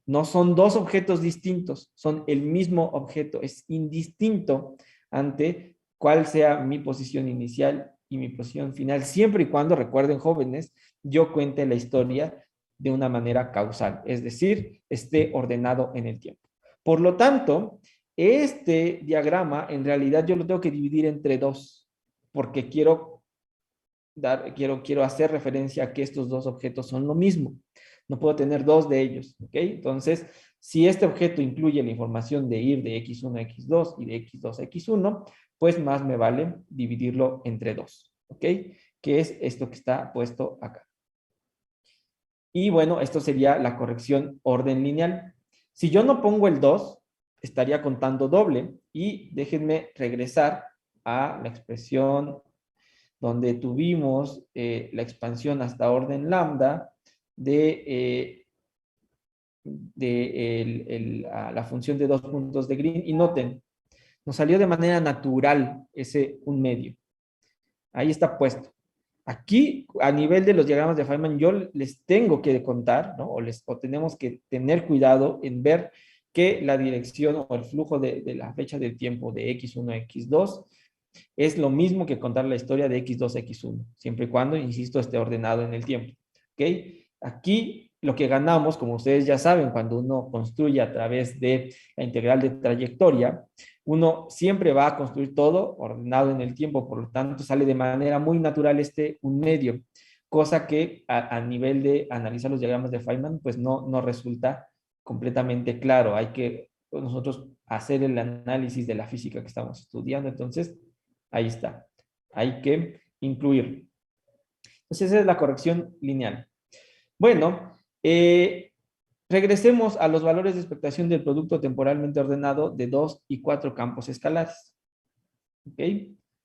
No son dos objetos distintos, son el mismo objeto. Es indistinto ante cuál sea mi posición inicial y mi posición final, siempre y cuando, recuerden jóvenes, yo cuente la historia de una manera causal, es decir, esté ordenado en el tiempo. Por lo tanto, este diagrama en realidad yo lo tengo que dividir entre dos, porque quiero hacer referencia a que estos dos objetos son lo mismo. No puedo tener dos de ellos, ¿ok? Entonces, si este objeto incluye la información de ir de x1 a x2 y de x2 a x1, pues más me vale dividirlo entre dos, ¿ok? Que es esto que está puesto acá. Y bueno, esto sería la corrección orden lineal. Si yo no pongo el 2, estaría contando doble. Y déjenme regresar a la expresión donde tuvimos la expansión hasta orden lambda de la función de 2 puntos de Green. Y noten, nos salió de manera natural ese un medio. Ahí está puesto. Aquí, a nivel de los diagramas de Feynman, yo les tengo que contar, ¿no? O tenemos que tener cuidado en ver que la dirección o el flujo de la fecha del tiempo de x1 a x2 es lo mismo que contar la historia de x2 a x1, siempre y cuando, insisto, esté ordenado en el tiempo. ¿Ok? Aquí lo que ganamos, como ustedes ya saben, cuando uno construye a través de la integral de trayectoria, uno siempre va a construir todo ordenado en el tiempo, por lo tanto sale de manera muy natural un medio, cosa que a nivel de analizar los diagramas de Feynman, pues no resulta completamente claro. Hay que nosotros hacer el análisis de la física que estamos estudiando, entonces ahí está, hay que incluirlo. Entonces esa es la corrección lineal. Bueno, regresemos a los valores de expectación del producto temporalmente ordenado de 2 y 4 campos escalares. ¿Ok?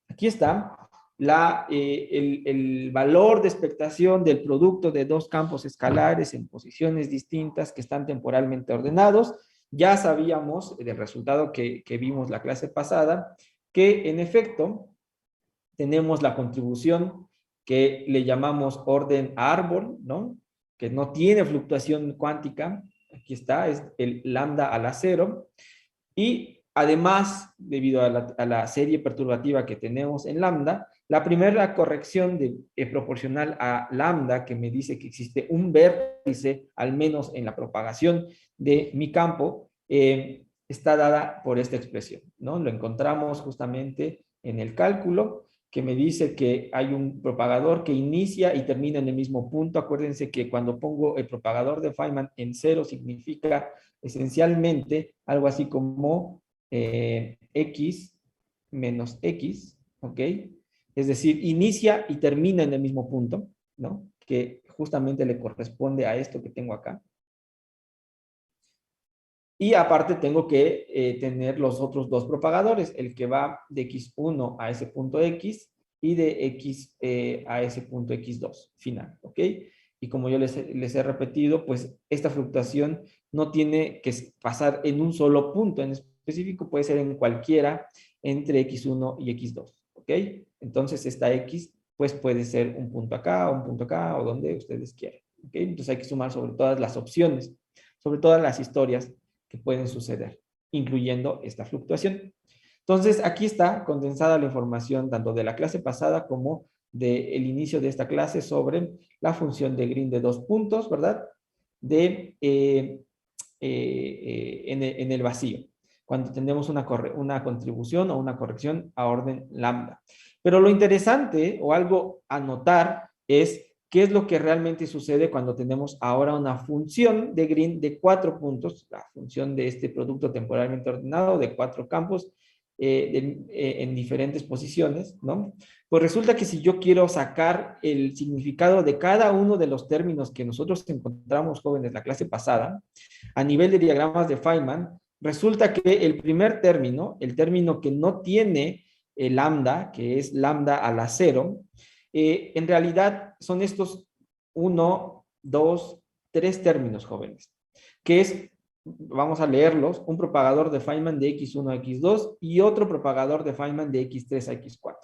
Aquí está el valor de expectación del producto de dos campos escalares en posiciones distintas que están temporalmente ordenados. Ya sabíamos del resultado que vimos la clase pasada, que en efecto tenemos la contribución que le llamamos orden árbol, ¿no? Que no tiene fluctuación cuántica. Aquí está, es el lambda a la cero. Y además, debido a la serie perturbativa que tenemos en lambda, la primera corrección proporcional a lambda, que me dice que existe un vértice, al menos en la propagación de mi campo, está dada por esta expresión, ¿no? Lo encontramos justamente en el cálculo, que me dice que hay un propagador que inicia y termina en el mismo punto. Acuérdense que cuando pongo el propagador de Feynman en cero significa esencialmente algo así como x menos x, ¿ok? Es decir, inicia y termina en el mismo punto, ¿no? Que justamente le corresponde a esto que tengo acá. Y aparte tengo que tener los otros dos propagadores, el que va de x1 a ese punto x y de x a ese punto x2 final, ¿ok? Y como yo les he repetido, pues esta fluctuación no tiene que pasar en un solo punto en específico, puede ser en cualquiera entre x1 y x2, ¿ok? Entonces esta x pues puede ser un punto acá, un punto acá, o donde ustedes quieran, ¿ok? Entonces hay que sumar sobre todas las opciones, sobre todas las historias que pueden suceder, incluyendo esta fluctuación. Entonces, aquí está condensada la información tanto de la clase pasada como del inicio de esta clase sobre la función de Green de 2 puntos, ¿verdad? En el vacío, cuando tenemos una contribución o una corrección a orden lambda. Pero lo interesante o algo a notar es qué es lo que realmente sucede cuando tenemos ahora una función de Green de 4 puntos, la función de este producto temporalmente ordenado de 4 campos en diferentes posiciones, ¿no? Pues resulta que si yo quiero sacar el significado de cada uno de los términos que nosotros encontramos, jóvenes, la clase pasada, a nivel de diagramas de Feynman, resulta que el primer término, el término que no tiene el lambda, que es lambda a la cero, en realidad son estos 1, 2, 3 términos, jóvenes, que es, vamos a leerlos, un propagador de Feynman de x1 a x2 y otro propagador de Feynman de x3 a x4.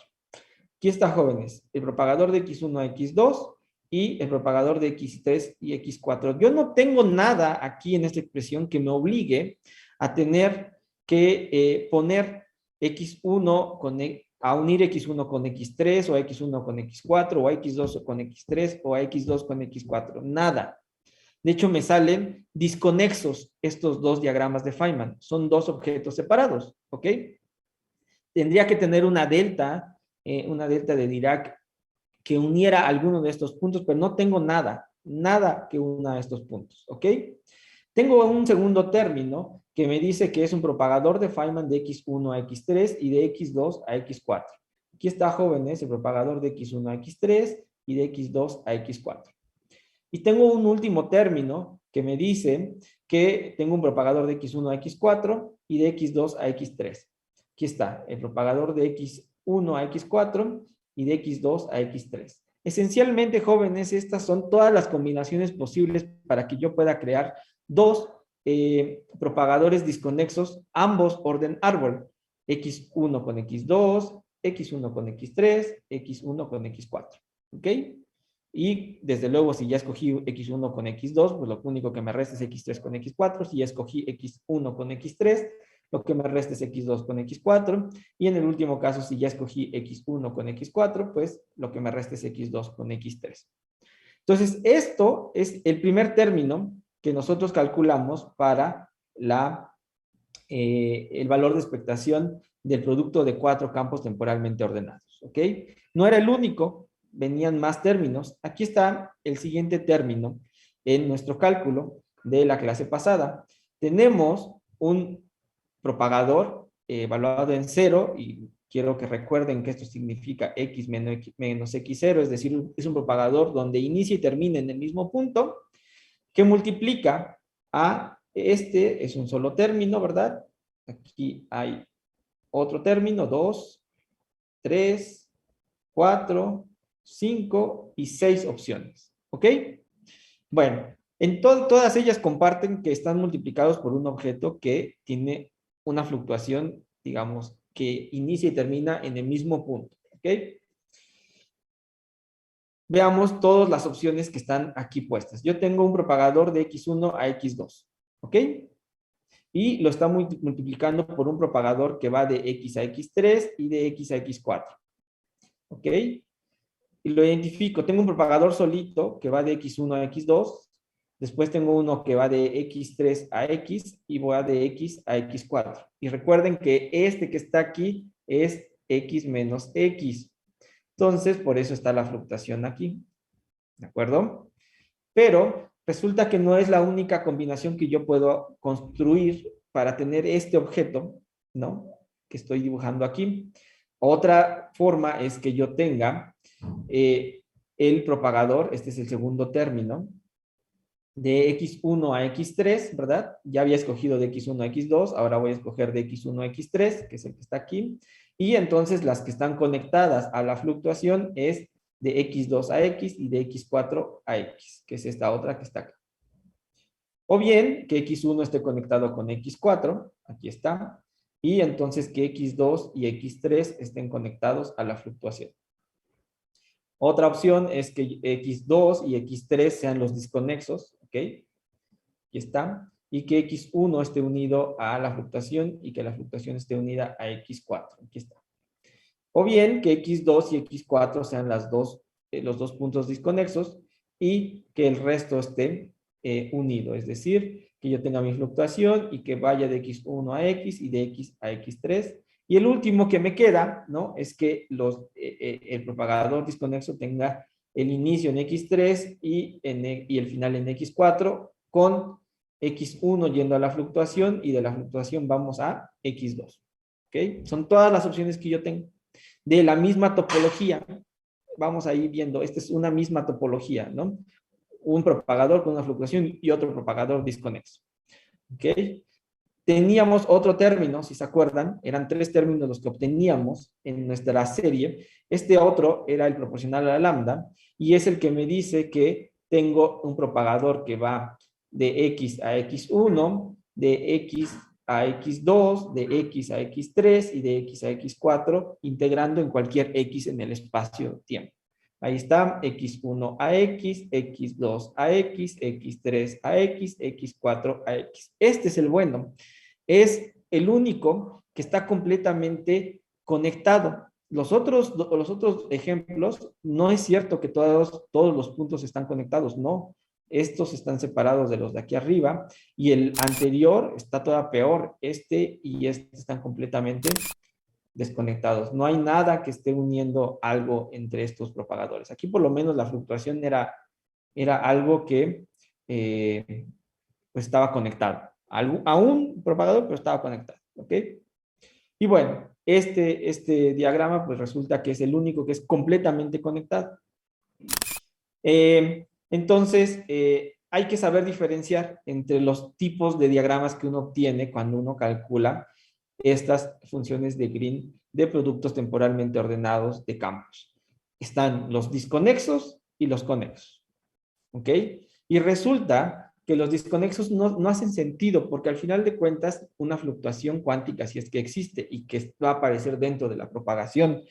Aquí está, jóvenes, el propagador de X1 a X2 y el propagador de X3 y X4. Yo no tengo nada aquí en esta expresión que me obligue a tener que poner X1 a unir X1 con X3 o X1 con X4 o X2 con X3 o X2 con X4. Nada. De hecho, me salen disconexos estos dos diagramas de Feynman. Son dos objetos separados, ¿ok? Tendría que tener una delta de Dirac que uniera alguno de estos puntos, pero no tengo nada que una estos puntos, ¿ok? Tengo un segundo término que me dice que es un propagador de Feynman de X1 a X3 y de X2 a X4. Aquí está, jóvenes, el propagador de X1 a X3 y de X2 a X4. Y tengo un último término que me dice que tengo un propagador de X1 a X4 y de X2 a X3. Aquí está, el propagador de X1 a X4 y de X2 a X3. Esencialmente, jóvenes, estas son todas las combinaciones posibles para que yo pueda crear dos propagadores disconexos, ambos orden árbol, X1 con X2, X1 con X3, X1 con X4. ¿Ok? Y desde luego, si ya escogí X1 con X2, pues lo único que me resta es X3 con X4. Si ya escogí X1 con X3, lo que me resta es X2 con X4. Y en el último caso, si ya escogí X1 con X4, pues lo que me resta es X2 con X3. Entonces, esto es el primer término que nosotros calculamos para el valor de expectación del producto de cuatro campos temporalmente ordenados. ¿Ok? No era el único, venían más términos. Aquí está el siguiente término en nuestro cálculo de la clase pasada. Tenemos un propagador evaluado en 0 y quiero que recuerden que esto significa x menos x0, es decir, es un propagador donde inicia y termina en el mismo punto, que multiplica a este, es un solo término, ¿verdad? Aquí hay otro término, 2, 3, 4, 5 y 6 opciones, ¿ok? Bueno, todas ellas comparten que están multiplicados por un objeto que tiene una fluctuación, digamos, que inicia y termina en el mismo punto, ¿ok? Veamos todas las opciones que están aquí puestas. Yo tengo un propagador de X1 a X2, ¿ok? Y lo está multiplicando por un propagador que va de X a X3 y de X a X4, ¿ok? Y lo identifico. Tengo un propagador solito que va de X1 a X2. Después tengo uno que va de X3 a X y va de X a X4. Y recuerden que este que está aquí es X menos X. Entonces, por eso está la fluctuación aquí. ¿De acuerdo? Pero resulta que no es la única combinación que yo puedo construir para tener este objeto, ¿no? Que estoy dibujando aquí. Otra forma es que yo tenga el propagador, este es el segundo término, de X1 a X3, ¿verdad? Ya había escogido de X1 a X2, ahora voy a escoger de X1 a X3, que es el que está aquí, y entonces las que están conectadas a la fluctuación es de X2 a X y de X4 a X, que es esta otra que está acá. O bien que X1 esté conectado con X4, aquí está, y entonces que X2 y X3 estén conectados a la fluctuación. Otra opción es que X2 y X3 sean los disconexos, ¿ok? Aquí está. Y que X1 esté unido a la fluctuación y que la fluctuación esté unida a X4. Aquí está. O bien que X2 y X4 sean los dos puntos disconexos y que el resto esté unido. Es decir, que yo tenga mi fluctuación y que vaya de X1 a X y de X a X3. Y el último que me queda, ¿no? Es que el propagador disconexo tenga el inicio en X3 y el final en X4 con X1 yendo a la fluctuación y de la fluctuación vamos a X2. ¿Ok? Son todas las opciones que yo tengo. De la misma topología, vamos a ir viendo, esta es una misma topología, ¿no? Un propagador con una fluctuación y otro propagador disconexo. ¿Ok? Teníamos otro término, si se acuerdan, eran tres términos los que obteníamos en nuestra serie. Este otro era el proporcional a la lambda y es el que me dice que tengo un propagador que va de X a X1, de X a x2, de x a x3 y de x a x4, integrando en cualquier x en el espacio-tiempo. Ahí está, x1 a x, x2 a x, x3 a x, x4 a x. Este es el bueno. Es el único que está completamente conectado. Los otros ejemplos, no es cierto que todos los puntos están conectados, no. Estos están separados de los de aquí arriba y el anterior está todavía peor. Este y este están completamente desconectados. No hay nada que esté uniendo algo entre estos propagadores. Aquí por lo menos la fluctuación era algo que pues estaba conectado. A un propagador, pero estaba conectado. ¿Ok? Y bueno, este diagrama pues resulta que es el único que es completamente conectado. Entonces, hay que saber diferenciar entre los tipos de diagramas que uno obtiene cuando uno calcula estas funciones de Green de productos temporalmente ordenados de campos. Están los disconexos y los conexos. ¿Ok? Y resulta que los disconexos no hacen sentido porque al final de cuentas una fluctuación cuántica, si es que existe y que va a aparecer dentro de la propagación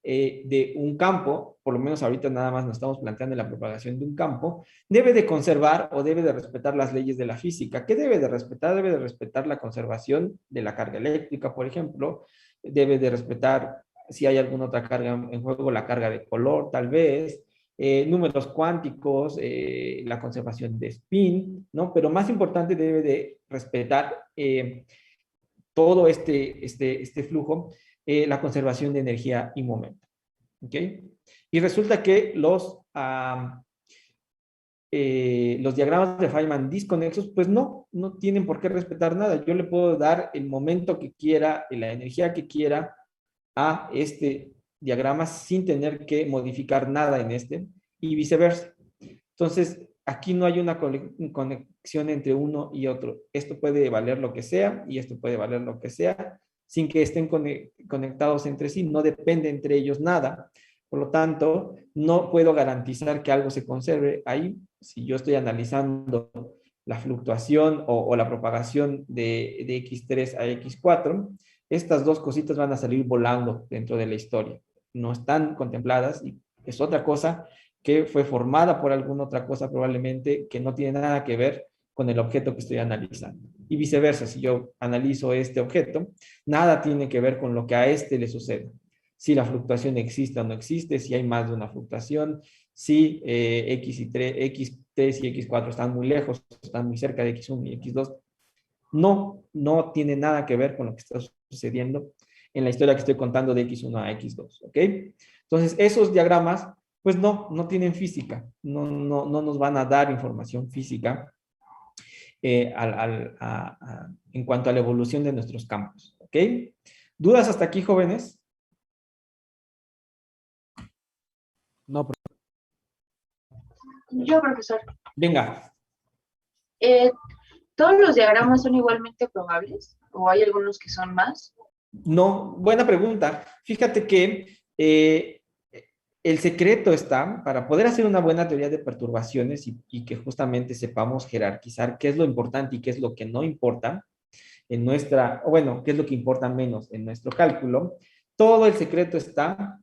de un campo, por lo menos ahorita nada más nos estamos planteando la propagación de un campo, debe de conservar o debe de respetar las leyes de la física. ¿Qué debe de respetar? Debe de respetar la conservación de la carga eléctrica, por ejemplo, debe de respetar si hay alguna otra carga en juego, la carga de color, tal vez, números cuánticos, la conservación de spin, ¿no? Pero más importante debe de respetar todo este flujo, la conservación de energía y momento. ¿Ok? Y resulta que los diagramas de Feynman disconexos, pues no tienen por qué respetar nada. Yo le puedo dar el momento que quiera, la energía que quiera a este diagrama sin tener que modificar nada en este y viceversa. Entonces, aquí no hay una conexión entre uno y otro. Esto puede valer lo que sea y esto puede valer lo que sea sin que estén conectados entre sí. No depende entre ellos nada. Por lo tanto, no puedo garantizar que algo se conserve ahí. Si yo estoy analizando la fluctuación o la propagación de x3 a x4, estas dos cositas van a salir volando dentro de la historia. No están contempladas y es otra cosa que fue formada por alguna otra cosa probablemente que no tiene nada que ver con el objeto que estoy analizando. Y viceversa, si yo analizo este objeto, nada tiene que ver con lo que a este le sucede. Si la fluctuación existe o no existe, si hay más de una fluctuación, si x3 y x4 están muy lejos, están muy cerca de x1 y x2, no tiene nada que ver con lo que está sucediendo en la historia que estoy contando de x1 a x2, ¿ok? Entonces, esos diagramas, pues no tienen física, no nos van a dar información física en cuanto a la evolución de nuestros campos, ¿ok? ¿Dudas hasta aquí, jóvenes? No, Yo, profesor, Venga. ¿todos los diagramas son igualmente probables? ¿O hay algunos que son más? No, buena pregunta. Fíjate que el secreto está para poder hacer una buena teoría de perturbaciones y que justamente sepamos jerarquizar qué es lo importante y qué es lo que no importa en nuestra, o bueno, qué es lo que importa menos en nuestro cálculo. Todo el secreto está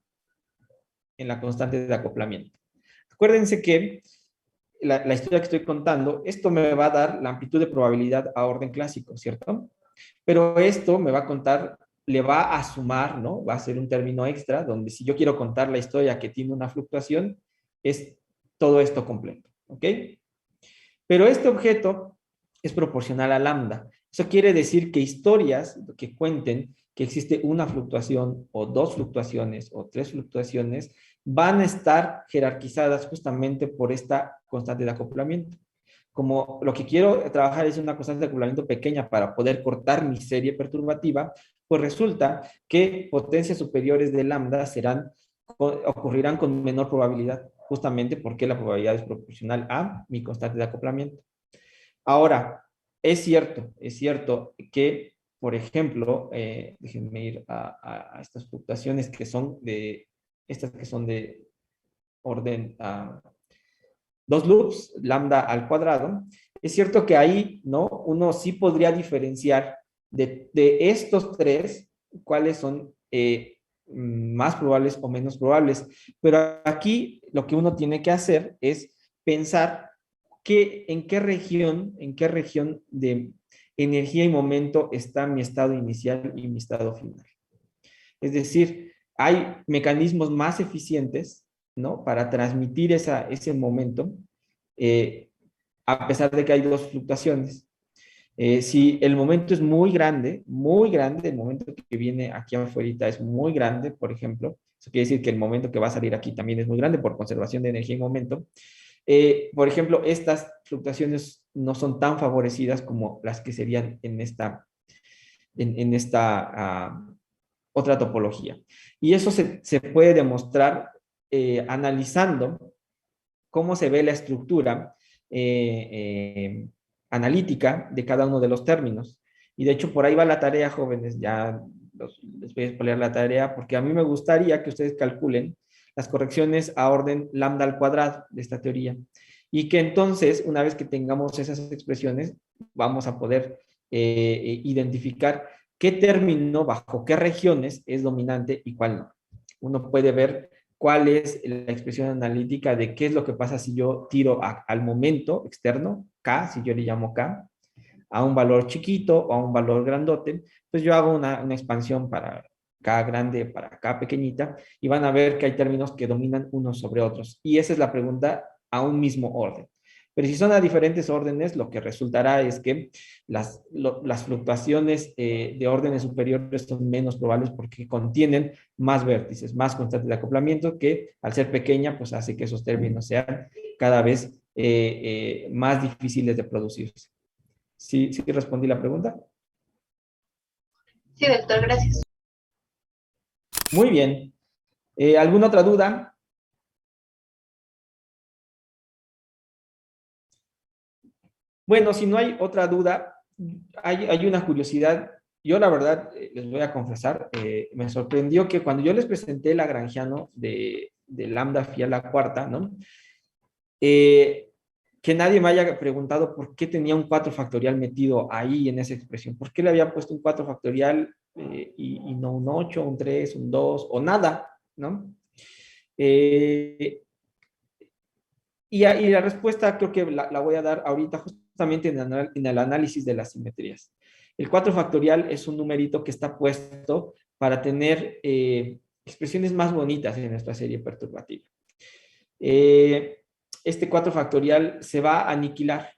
en la constante de acoplamiento. Acuérdense que la historia que estoy contando, esto me va a dar la amplitud de probabilidad a orden clásico, ¿cierto? Pero esto me va a contar, le va a sumar, ¿no? Va a ser un término extra, donde si yo quiero contar la historia que tiene una fluctuación, es todo esto completo, ¿ok? Pero este objeto es proporcional a lambda. Eso quiere decir que historias que cuenten que existe una fluctuación o dos fluctuaciones o tres fluctuaciones van a estar jerarquizadas justamente por esta constante de acoplamiento. Como lo que quiero trabajar es una constante de acoplamiento pequeña para poder cortar mi serie perturbativa, pues resulta que potencias superiores de lambda ocurrirán con menor probabilidad, justamente porque la probabilidad es proporcional a mi constante de acoplamiento. Ahora, es cierto que, por ejemplo, déjenme ir a estas fluctuaciones que son de orden 2 loops, lambda al cuadrado. Es cierto que ahí, ¿no? Uno sí podría diferenciar de estos tres, cuáles son más probables o menos probables. Pero aquí lo que uno tiene que hacer es pensar en qué región de energía y momento está mi estado inicial y mi estado final. Es decir, hay mecanismos más eficientes, ¿no? Para transmitir ese momento, eh, a pesar de que hay dos fluctuaciones. Si el momento es muy grande, el momento que viene aquí afuera es muy grande, por ejemplo, eso quiere decir que el momento que va a salir aquí también es muy grande por conservación de energía y momento. Por ejemplo, estas fluctuaciones no son tan favorecidas como las que serían en esta otra topología. Y eso se puede demostrar analizando cómo se ve la estructura eh, eh, analítica de cada uno de los términos. Y de hecho, por ahí va la tarea, jóvenes, ya les voy a explicar la tarea, porque a mí me gustaría que ustedes calculen las correcciones a orden lambda al cuadrado de esta teoría. Y que entonces, una vez que tengamos esas expresiones, vamos a poder identificar qué término, bajo qué regiones es dominante y cuál no. Uno puede ver cuál es la expresión analítica de qué es lo que pasa si yo tiro al momento externo, K, si yo le llamo K, a un valor chiquito o a un valor grandote, pues yo hago una expansión para K grande, para K pequeñita, y van a ver que hay términos que dominan unos sobre otros. Y esa es la pregunta a un mismo orden. Pero si son a diferentes órdenes, lo que resultará es que las fluctuaciones de órdenes superiores son menos probables porque contienen más vértices, más constantes de acoplamiento, que al ser pequeña, pues hace que esos términos sean cada vez más difíciles de producirse. ¿Sí, sí respondí la pregunta? Sí, doctor, gracias. Muy bien. ¿Alguna otra duda? Bueno, si no hay otra duda, hay una curiosidad. Yo la verdad, les voy a confesar, me sorprendió que cuando yo les presenté el lagrangiano de lambda phi a la cuarta, ¿no? Eh, que nadie me haya preguntado por qué tenía un 4 factorial metido ahí en esa expresión. ¿Por qué le había puesto un 4 factorial y no un 8, un 3, un 2 o nada, ¿no? Eh, y la respuesta creo que la voy a dar ahorita justamente en el análisis de las simetrías. El 4 factorial es un numerito que está puesto para tener expresiones más bonitas en nuestra serie perturbativa. Este 4 factorial se va a aniquilar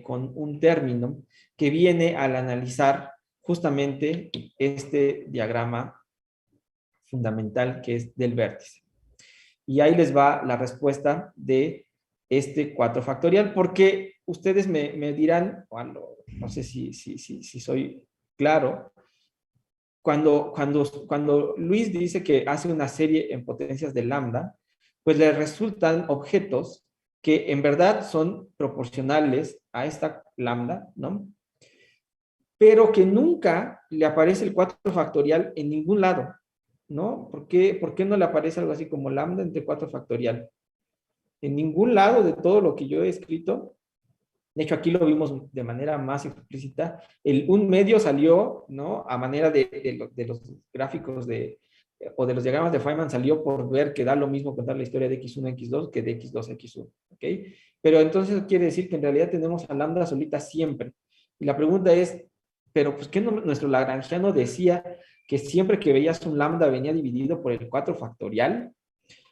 con un término que viene al analizar justamente este diagrama fundamental que es del vértice. Y ahí les va la respuesta de este 4 factorial, porque ustedes me dirán, no sé si soy claro, cuando Luis dice que hace una serie en potencias de lambda, pues le resultan objetos que en verdad son proporcionales a esta lambda, ¿no? Pero que nunca le aparece el 4 factorial en ningún lado, ¿no? ¿Por qué no le aparece algo así como lambda entre 4 factorial? En ningún lado de todo lo que yo he escrito, de hecho aquí lo vimos de manera más explícita, un medio salió, ¿no? A manera de los gráficos o de los diagramas de Feynman salió por ver que da lo mismo contar la historia de X1, X2 que de X2, X1, ¿ok? Pero entonces quiere decir que en realidad tenemos a lambda solita siempre. Y la pregunta es, pero pues, ¿qué no, nuestro lagrangiano decía que siempre que veías un lambda venía dividido por el 4 factorial?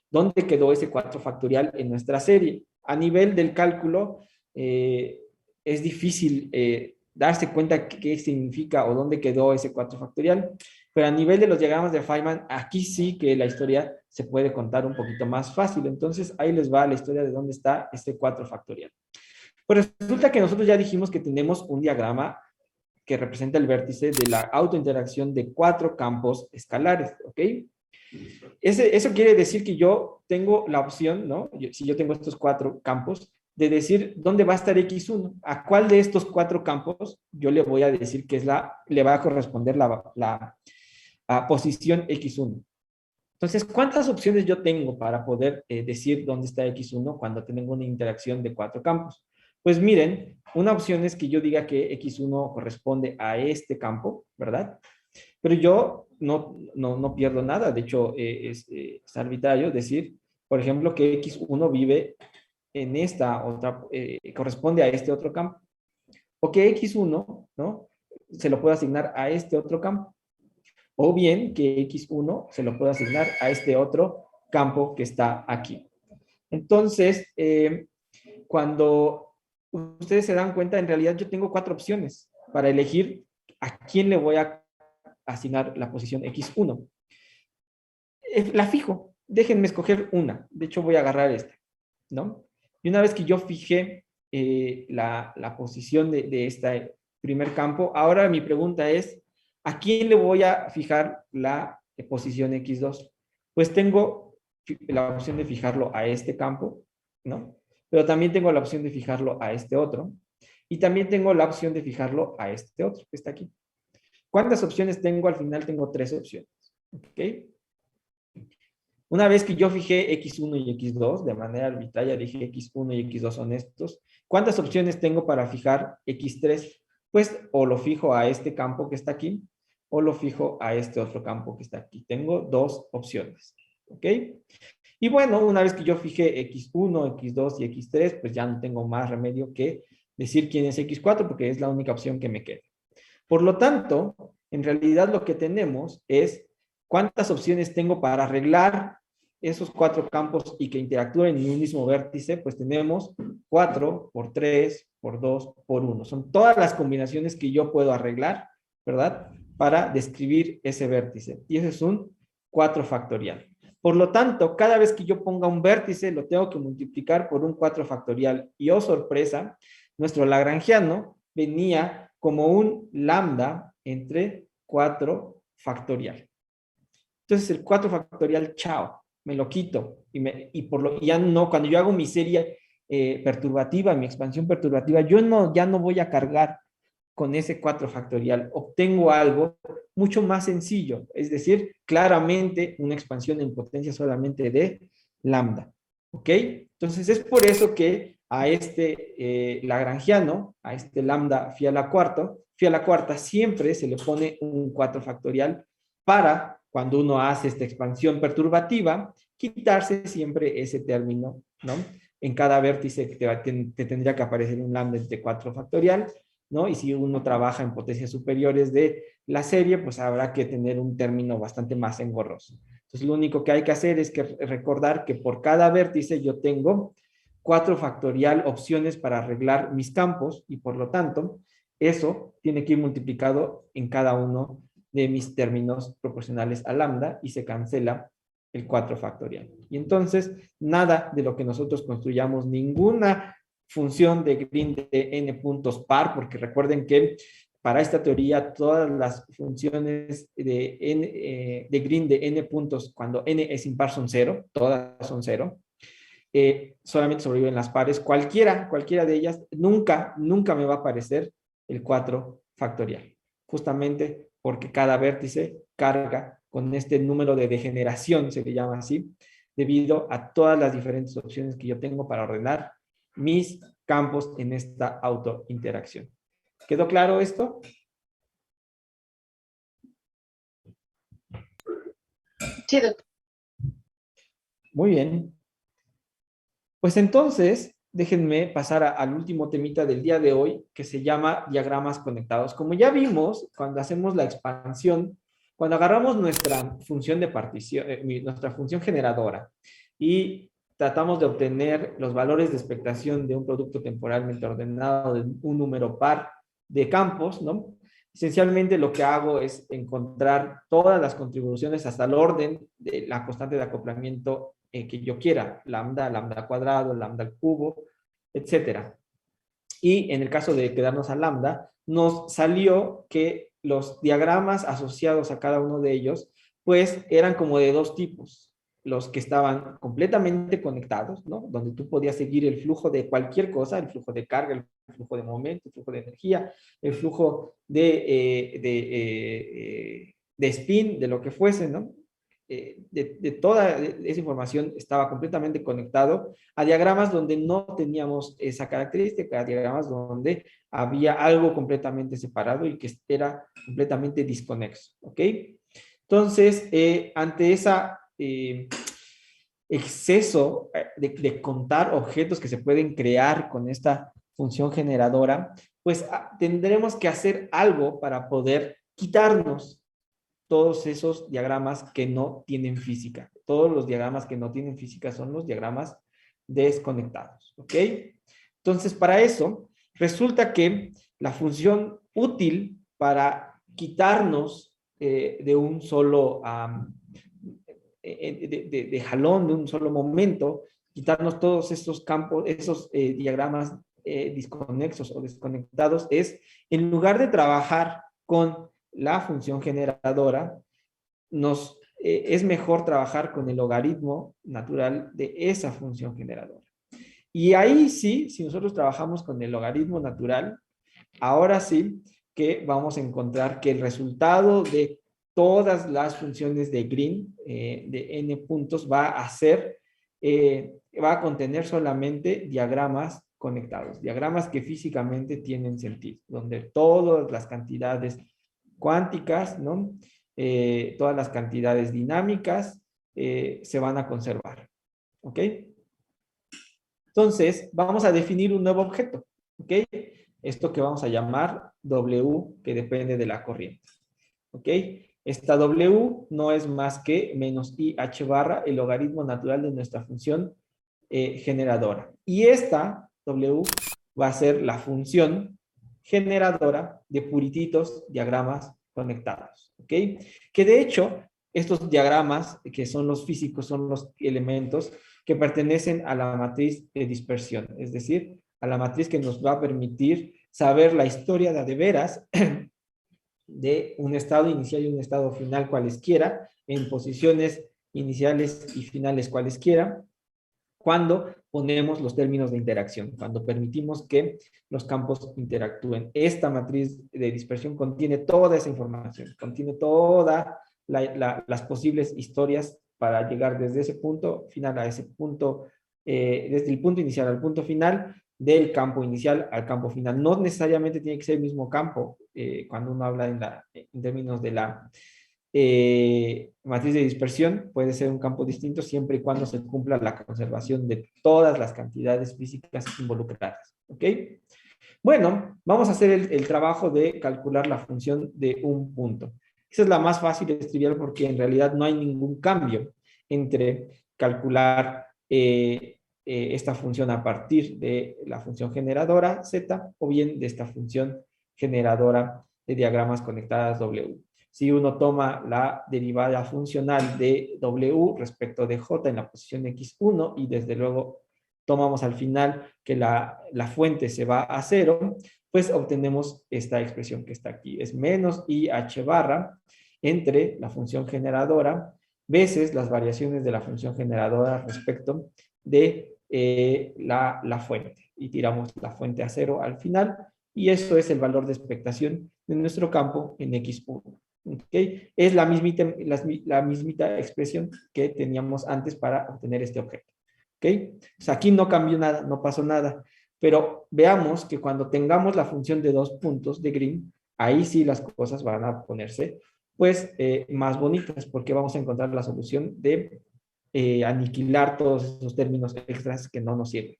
¿Dónde quedó ese 4 factorial en nuestra serie? A nivel del cálculo, es difícil darse cuenta qué significa o dónde quedó ese 4 factorial, pero a nivel de los diagramas de Feynman, aquí sí que la historia se puede contar un poquito más fácil. Entonces, ahí les va la historia de dónde está este 4 factorial. Pues resulta que nosotros ya dijimos que tenemos un diagrama que representa el vértice de la autointeracción de 4 campos escalares, ¿ok? Eso quiere decir que yo tengo la opción, ¿no? Si yo tengo estos 4 campos, de decir dónde va a estar X1. ¿A cuál de estos 4 campos yo le voy a decir que le va a corresponder la posición X1? Entonces, ¿cuántas opciones yo tengo para poder decir dónde está X1 cuando tengo una interacción de 4 campos? Pues miren, una opción es que yo diga que X1 corresponde a este campo, ¿verdad? Pero yo no pierdo nada, de hecho es arbitrario decir, por ejemplo, que X1 vive en esta otra, corresponde a este otro campo, o que X1, ¿no? Se lo puedo asignar a este otro campo, o bien que X1 se lo puedo asignar a este otro campo que está aquí. Entonces, cuando ustedes se dan cuenta, en realidad yo tengo 4 opciones para elegir a quién le voy a asignar la posición X1. La fijo, déjenme escoger una, de hecho voy a agarrar esta, ¿no? Y una vez que yo fijé la posición de este primer campo, ahora mi pregunta es, ¿a quién le voy a fijar la posición X2? Pues tengo la opción de fijarlo a este campo, ¿no? Pero también tengo la opción de fijarlo a este otro, y también tengo la opción de fijarlo a este otro que está aquí. ¿Cuántas opciones tengo? Al final tengo 3 opciones, ¿ok? Una vez que yo fijé X1 y X2, de manera arbitraria dije X1 y X2 son estos, ¿cuántas opciones tengo para fijar X3? Pues o lo fijo a este campo que está aquí, o lo fijo a este otro campo que está aquí. Tengo 2 opciones, ¿ok? Y bueno, una vez que yo fijé X1, X2 y X3, pues ya no tengo más remedio que decir quién es X4, porque es la única opción que me queda. Por lo tanto, en realidad lo que tenemos es cuántas opciones tengo para arreglar esos 4 campos y que interactúen en un mismo vértice. Pues tenemos 4 por 3 por 2 por 1. Son todas las combinaciones que yo puedo arreglar, ¿verdad? Para describir ese vértice. Y ese es un 4 factorial. Por lo tanto, cada vez que yo ponga un vértice, lo tengo que multiplicar por un 4 factorial. Y oh sorpresa, nuestro lagrangiano venía como un lambda entre 4 factorial. Entonces el 4 factorial, chao, me lo quito. Y por lo ya no, cuando yo hago mi serie perturbativa, mi expansión perturbativa, yo ya no voy a cargar con ese 4 factorial. Obtengo algo mucho más sencillo, es decir, claramente una expansión en potencia solamente de lambda. ¿Ok? Entonces es por eso que a este lagrangiano, a este lambda phi a la cuarta, siempre se le pone un 4 factorial para cuando uno hace esta expansión perturbativa, quitarse siempre ese término, ¿no? En cada vértice te tendría que aparecer un lambda entre 4 factorial, ¿no? Y si uno trabaja en potencias superiores de la serie, pues habrá que tener un término bastante más engorroso. Entonces, lo único que hay que hacer es que recordar que por cada vértice yo tengo 4 factorial opciones para arreglar mis campos y por lo tanto, eso tiene que ir multiplicado en cada uno de mis términos proporcionales a lambda y se cancela el 4 factorial. Y entonces, nada de lo que nosotros construyamos, ninguna función de Green de n puntos par, porque recuerden que para esta teoría todas las funciones de Green de n puntos, cuando n es impar son 0, todas son 0, solamente sobreviven las pares, cualquiera de ellas, nunca me va a aparecer el 4 factorial, justamente porque cada vértice carga con este número de degeneración, se le llama así, debido a todas las diferentes opciones que yo tengo para ordenar mis campos en esta autointeracción. ¿Quedó claro esto? Sí, doctor. Muy bien. Pues entonces, déjenme pasar al último temita del día de hoy, que se llama diagramas conectados. Como ya vimos, cuando hacemos la expansión, cuando agarramos nuestra función de partición, nuestra función generadora, y tratamos de obtener los valores de expectación de un producto temporalmente ordenado de un número par de campos, ¿no? Esencialmente lo que hago es encontrar todas las contribuciones hasta el orden de la constante de acoplamiento que yo quiera, lambda, lambda cuadrado, lambda al cubo, etcétera. Y en el caso de quedarnos a lambda, nos salió que los diagramas asociados a cada uno de ellos, pues eran como de 2 tipos. Los que estaban completamente conectados, ¿no? Donde tú podías seguir el flujo de cualquier cosa, el flujo de carga, el flujo de momento, el flujo de energía, el flujo de spin, de lo que fuese, ¿no? de toda esa información estaba completamente conectado a diagramas donde no teníamos esa característica, a diagramas donde había algo completamente separado y que era completamente desconexo, ¿ok? Entonces, ante esa exceso de contar objetos que se pueden crear con esta función generadora, pues tendremos que hacer algo para poder quitarnos todos esos diagramas que no tienen física. Todos los diagramas que no tienen física son los diagramas desconectados, ¿ok? Entonces, para eso, resulta que la función útil para quitarnos de un solo, de jalón, de un solo momento, quitarnos todos esos campos, esos diagramas disconexos o desconectados, es, en lugar de trabajar con la función generadora, es mejor trabajar con el logaritmo natural de esa función generadora. Y ahí sí, si nosotros trabajamos con el logaritmo natural, ahora sí que vamos a encontrar que el resultado de todas las funciones de Green, de n puntos, va a contener solamente diagramas conectados, diagramas que físicamente tienen sentido, donde todas las cantidades cuánticas, ¿no? Todas las cantidades dinámicas se van a conservar, ¿ok? Entonces, vamos a definir un nuevo objeto, ¿ok? Esto que vamos a llamar W, que depende de la corriente, ¿ok? Esta W no es más que menos IH barra, el logaritmo natural de nuestra función generadora. Y esta W va a ser la función generadora de purititos diagramas conectados, ¿ok? Que de hecho, estos diagramas, que son los físicos, son los elementos que pertenecen a la matriz de dispersión, es decir, a la matriz que nos va a permitir saber la historia de veras de un estado inicial y un estado final cualesquiera, en posiciones iniciales y finales cualesquiera, cuando ponemos los términos de interacción, cuando permitimos que los campos interactúen. Esta matriz de dispersión contiene toda esa información, contiene todas las posibles historias para llegar desde ese punto final a ese punto, desde el punto inicial al punto final, del campo inicial al campo final. No necesariamente tiene que ser el mismo campo cuando uno habla en términos de la matriz de dispersión, puede ser un campo distinto siempre y cuando se cumpla la conservación de todas las cantidades físicas involucradas. ¿Ok? Bueno, vamos a hacer el trabajo de calcular la función de un punto. Esa es la más fácil y trivial porque en realidad no hay ningún cambio entre calcular esta función a partir de la función generadora Z o bien de esta función generadora de diagramas conectadas W. Si uno toma la derivada funcional de W respecto de J en la posición X1 y desde luego tomamos al final que la fuente se va a 0, pues obtenemos esta expresión que está aquí. Es menos IH barra entre la función generadora veces las variaciones de la función generadora respecto de la fuente. Y tiramos la fuente a 0 al final y eso es el valor de expectación de nuestro campo en X1. ¿Okay? Es la mismita expresión que teníamos antes para obtener este objeto. ¿Ok? O sea, aquí no cambió nada, no pasó nada. Pero veamos que cuando tengamos la función de 2 puntos de Green, ahí sí las cosas van a ponerse pues más bonitas porque vamos a encontrar la solución de aniquilar todos esos términos extras que no nos sirven.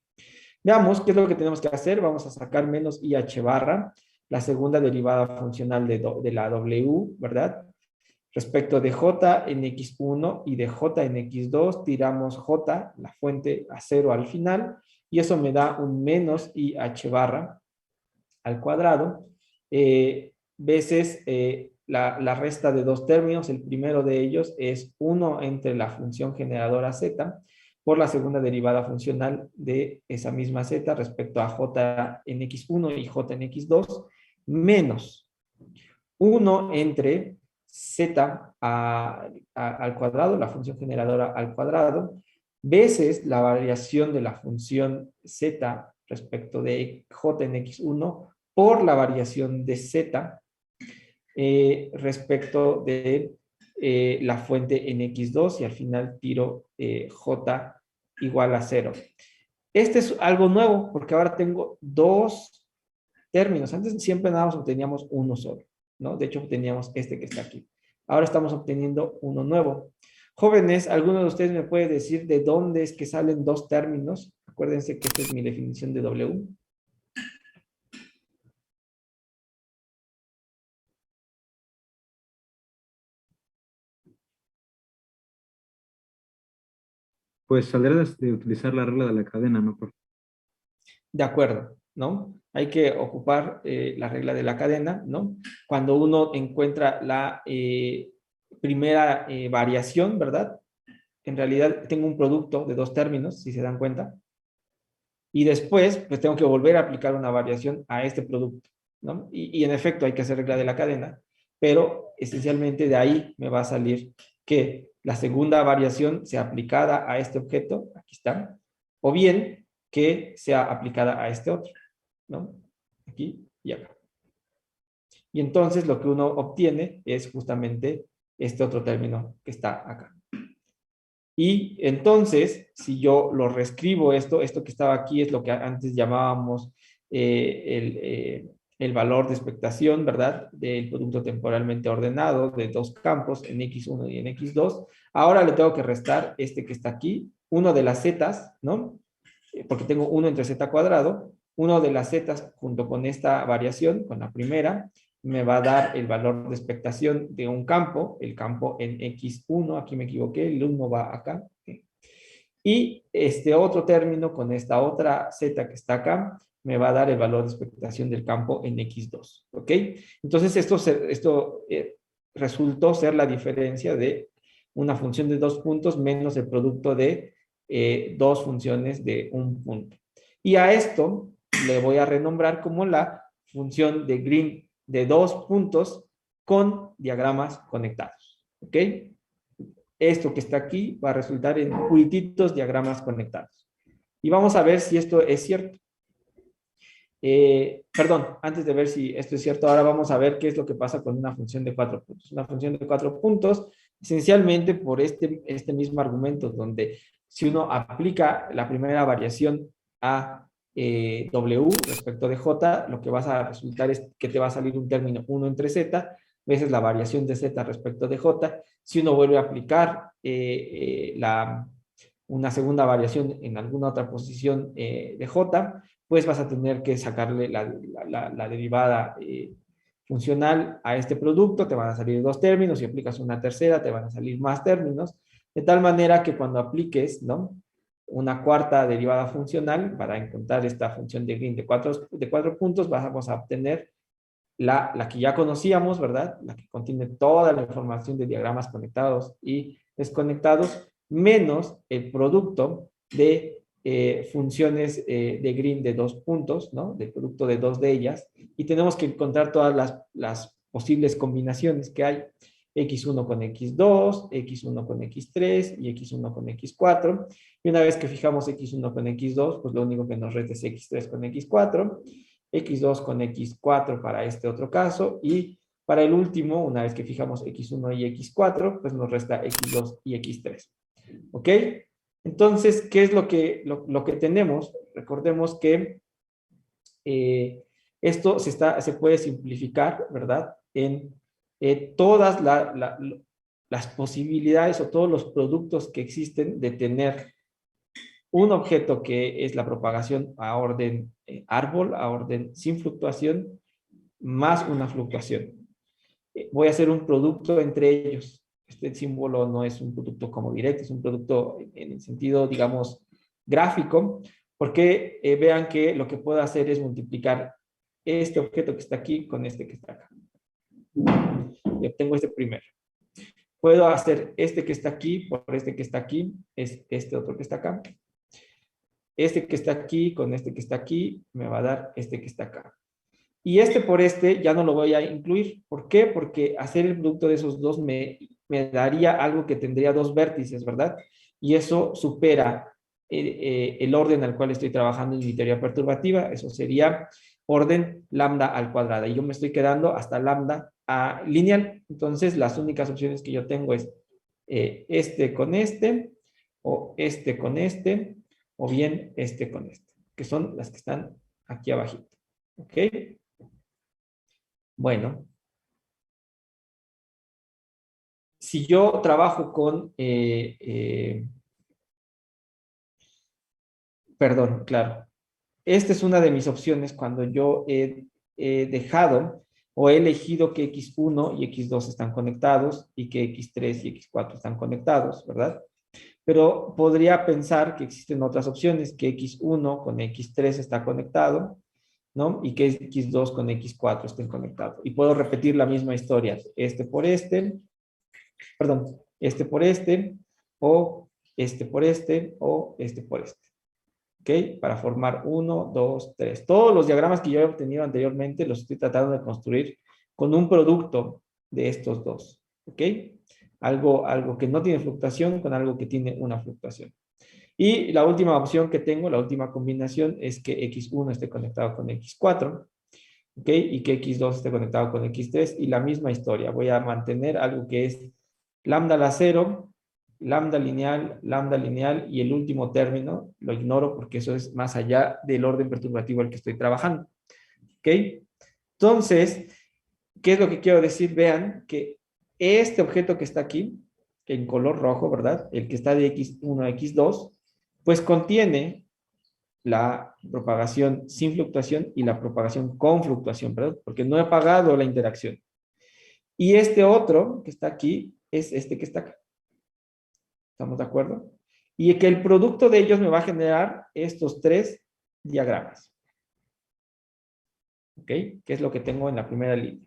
Veamos qué es lo que tenemos que hacer. Vamos a sacar menos IH barra, la segunda derivada funcional de la W, ¿verdad? Respecto de J en X1 y de J en X2, tiramos J, la fuente, a 0 al final, y eso me da un menos IH barra al cuadrado, veces la resta de dos términos. El primero de ellos es 1 entre la función generadora Z por la segunda derivada funcional de esa misma Z respecto a J en X1 y J en X2, menos 1 entre Z al cuadrado, la función generadora al cuadrado, veces la variación de la función Z respecto de J en X1 por la variación de Z respecto de la fuente en x2 y al final tiro j igual a 0. Este es algo nuevo porque ahora tengo dos términos. Antes siempre nada más obteníamos uno solo, ¿no? De hecho, obteníamos este que está aquí. Ahora estamos obteniendo uno nuevo. Jóvenes, ¿alguno de ustedes me puede decir de dónde es que salen dos términos? Acuérdense que esta es mi definición de W. Pues saldrás de utilizar la regla de la cadena, ¿no, profe? De acuerdo, ¿no? Hay que ocupar la regla de la cadena, ¿no? Cuando uno encuentra la primera variación, ¿verdad? En realidad tengo un producto de dos términos, si se dan cuenta. Y después, pues tengo que volver a aplicar una variación a este producto, ¿no? Y en efecto hay que hacer regla de la cadena, pero esencialmente de ahí me va a salir que la segunda variación sea aplicada a este objeto, aquí está, o bien que sea aplicada a este otro, ¿no? Aquí y acá. Y entonces lo que uno obtiene es justamente este otro término que está acá. Y entonces, si yo lo reescribo esto que estaba aquí es lo que antes llamábamos el valor de expectación, ¿verdad? Del producto temporalmente ordenado de dos campos en x1 y en x2. Ahora le tengo que restar este que está aquí, uno de las zetas, ¿no? Porque tengo 1 entre z cuadrado, uno de las zetas junto con esta variación, con la primera, me va a dar el valor de expectación de un campo, el campo en x1, aquí me equivoqué, el 1 va acá. Y este otro término con esta otra z que está acá, me va a dar el valor de expectación del campo en x2, ¿ok? Entonces esto resultó ser la diferencia de una función de dos puntos menos el producto de dos funciones de un punto. Y a esto le voy a renombrar como la función de Green de dos puntos con diagramas conectados, ¿ok? Esto que está aquí va a resultar en purititos diagramas conectados. Y vamos a ver si esto es cierto. Perdón, antes de ver si esto es cierto, ahora vamos a ver qué es lo que pasa con una función de 4 puntos. Una función de 4 puntos, esencialmente por este mismo argumento, donde si uno aplica la primera variación a W respecto de J, lo que vas a resultar es que te va a salir un término 1 entre Z, veces la variación de Z respecto de J. Si uno vuelve a aplicar una segunda variación en alguna otra posición de J, pues vas a tener que sacarle la derivada funcional a este producto, te van a salir dos términos, si aplicas una tercera te van a salir más términos, de tal manera que cuando apliques, ¿no?, una cuarta derivada funcional para encontrar esta función de Green de cuatro puntos, vamos a obtener la que ya conocíamos, ¿verdad? La que contiene toda la información de diagramas conectados y desconectados, menos el producto de funciones de Green de dos puntos, ¿no? Del producto de dos de ellas, y tenemos que encontrar todas las posibles combinaciones que hay. X1 con X2, X1 con X3 y X1 con X4. Y una vez que fijamos X1 con X2, pues lo único que nos resta es X3 con X4, X2 con X4 para este otro caso, y para el último, una vez que fijamos X1 y X4, pues nos resta X2 y X3. ¿Ok? Entonces, ¿qué es lo que tenemos? Recordemos que esto se puede simplificar, ¿verdad? En todas las posibilidades o todos los productos que existen de tener un objeto que es la propagación a orden árbol, a orden sin fluctuación, más una fluctuación. Voy a hacer un producto entre ellos. Este símbolo no es un producto como directo, es un producto en el sentido, digamos, gráfico, porque vean que lo que puedo hacer es multiplicar este objeto que está aquí con este que está acá. Y obtengo este primero. Puedo hacer este que está aquí por este que está aquí, es este otro que está acá. Este que está aquí con este que está aquí me va a dar este que está acá. Y este por este ya no lo voy a incluir. ¿Por qué? Porque hacer el producto de esos dos me daría algo que tendría dos vértices, ¿verdad? Y eso supera el orden al cual estoy trabajando en mi teoría perturbativa. Eso sería orden lambda al cuadrado. Y yo me estoy quedando hasta lambda lineal. Entonces, las únicas opciones que yo tengo es este con este, o este con este, o bien este con este, que son las que están aquí abajito. ¿Ok? Bueno. Si yo trabajo con, perdón, claro, esta es una de mis opciones cuando yo he dejado o he elegido que X1 y X2 están conectados y que X3 y X4 están conectados, ¿verdad? Pero podría pensar que existen otras opciones, que X1 con X3 está conectado, ¿no? Y que X2 con X4 estén conectados. Y puedo repetir la misma historia, este por este, perdón, este por este, o este por este, o este por este. ¿Ok? Para formar 1, 2, 3. Todos los diagramas que yo he obtenido anteriormente los estoy tratando de construir con un producto de estos dos. ¿Ok? Algo que no tiene fluctuación con algo que tiene una fluctuación. Y la última opción que tengo, la última combinación, es que X1 esté conectado con X4. ¿Ok? Y que X2 esté conectado con X3. Y la misma historia. Voy a mantener algo que es lambda a la 0, lambda lineal y el último término lo ignoro porque eso es más allá del orden perturbativo al que estoy trabajando. ¿Ok? Entonces, ¿qué es lo que quiero decir? Vean que este objeto que está aquí, en color rojo, ¿verdad? El que está de X1 a X2, pues contiene la propagación sin fluctuación y la propagación con fluctuación, ¿verdad? Porque no he apagado la interacción. Y este otro que está aquí es este que está acá. ¿Estamos de acuerdo? Y que el producto de ellos me va a generar estos tres diagramas. ¿Ok? Que es lo que tengo en la primera línea.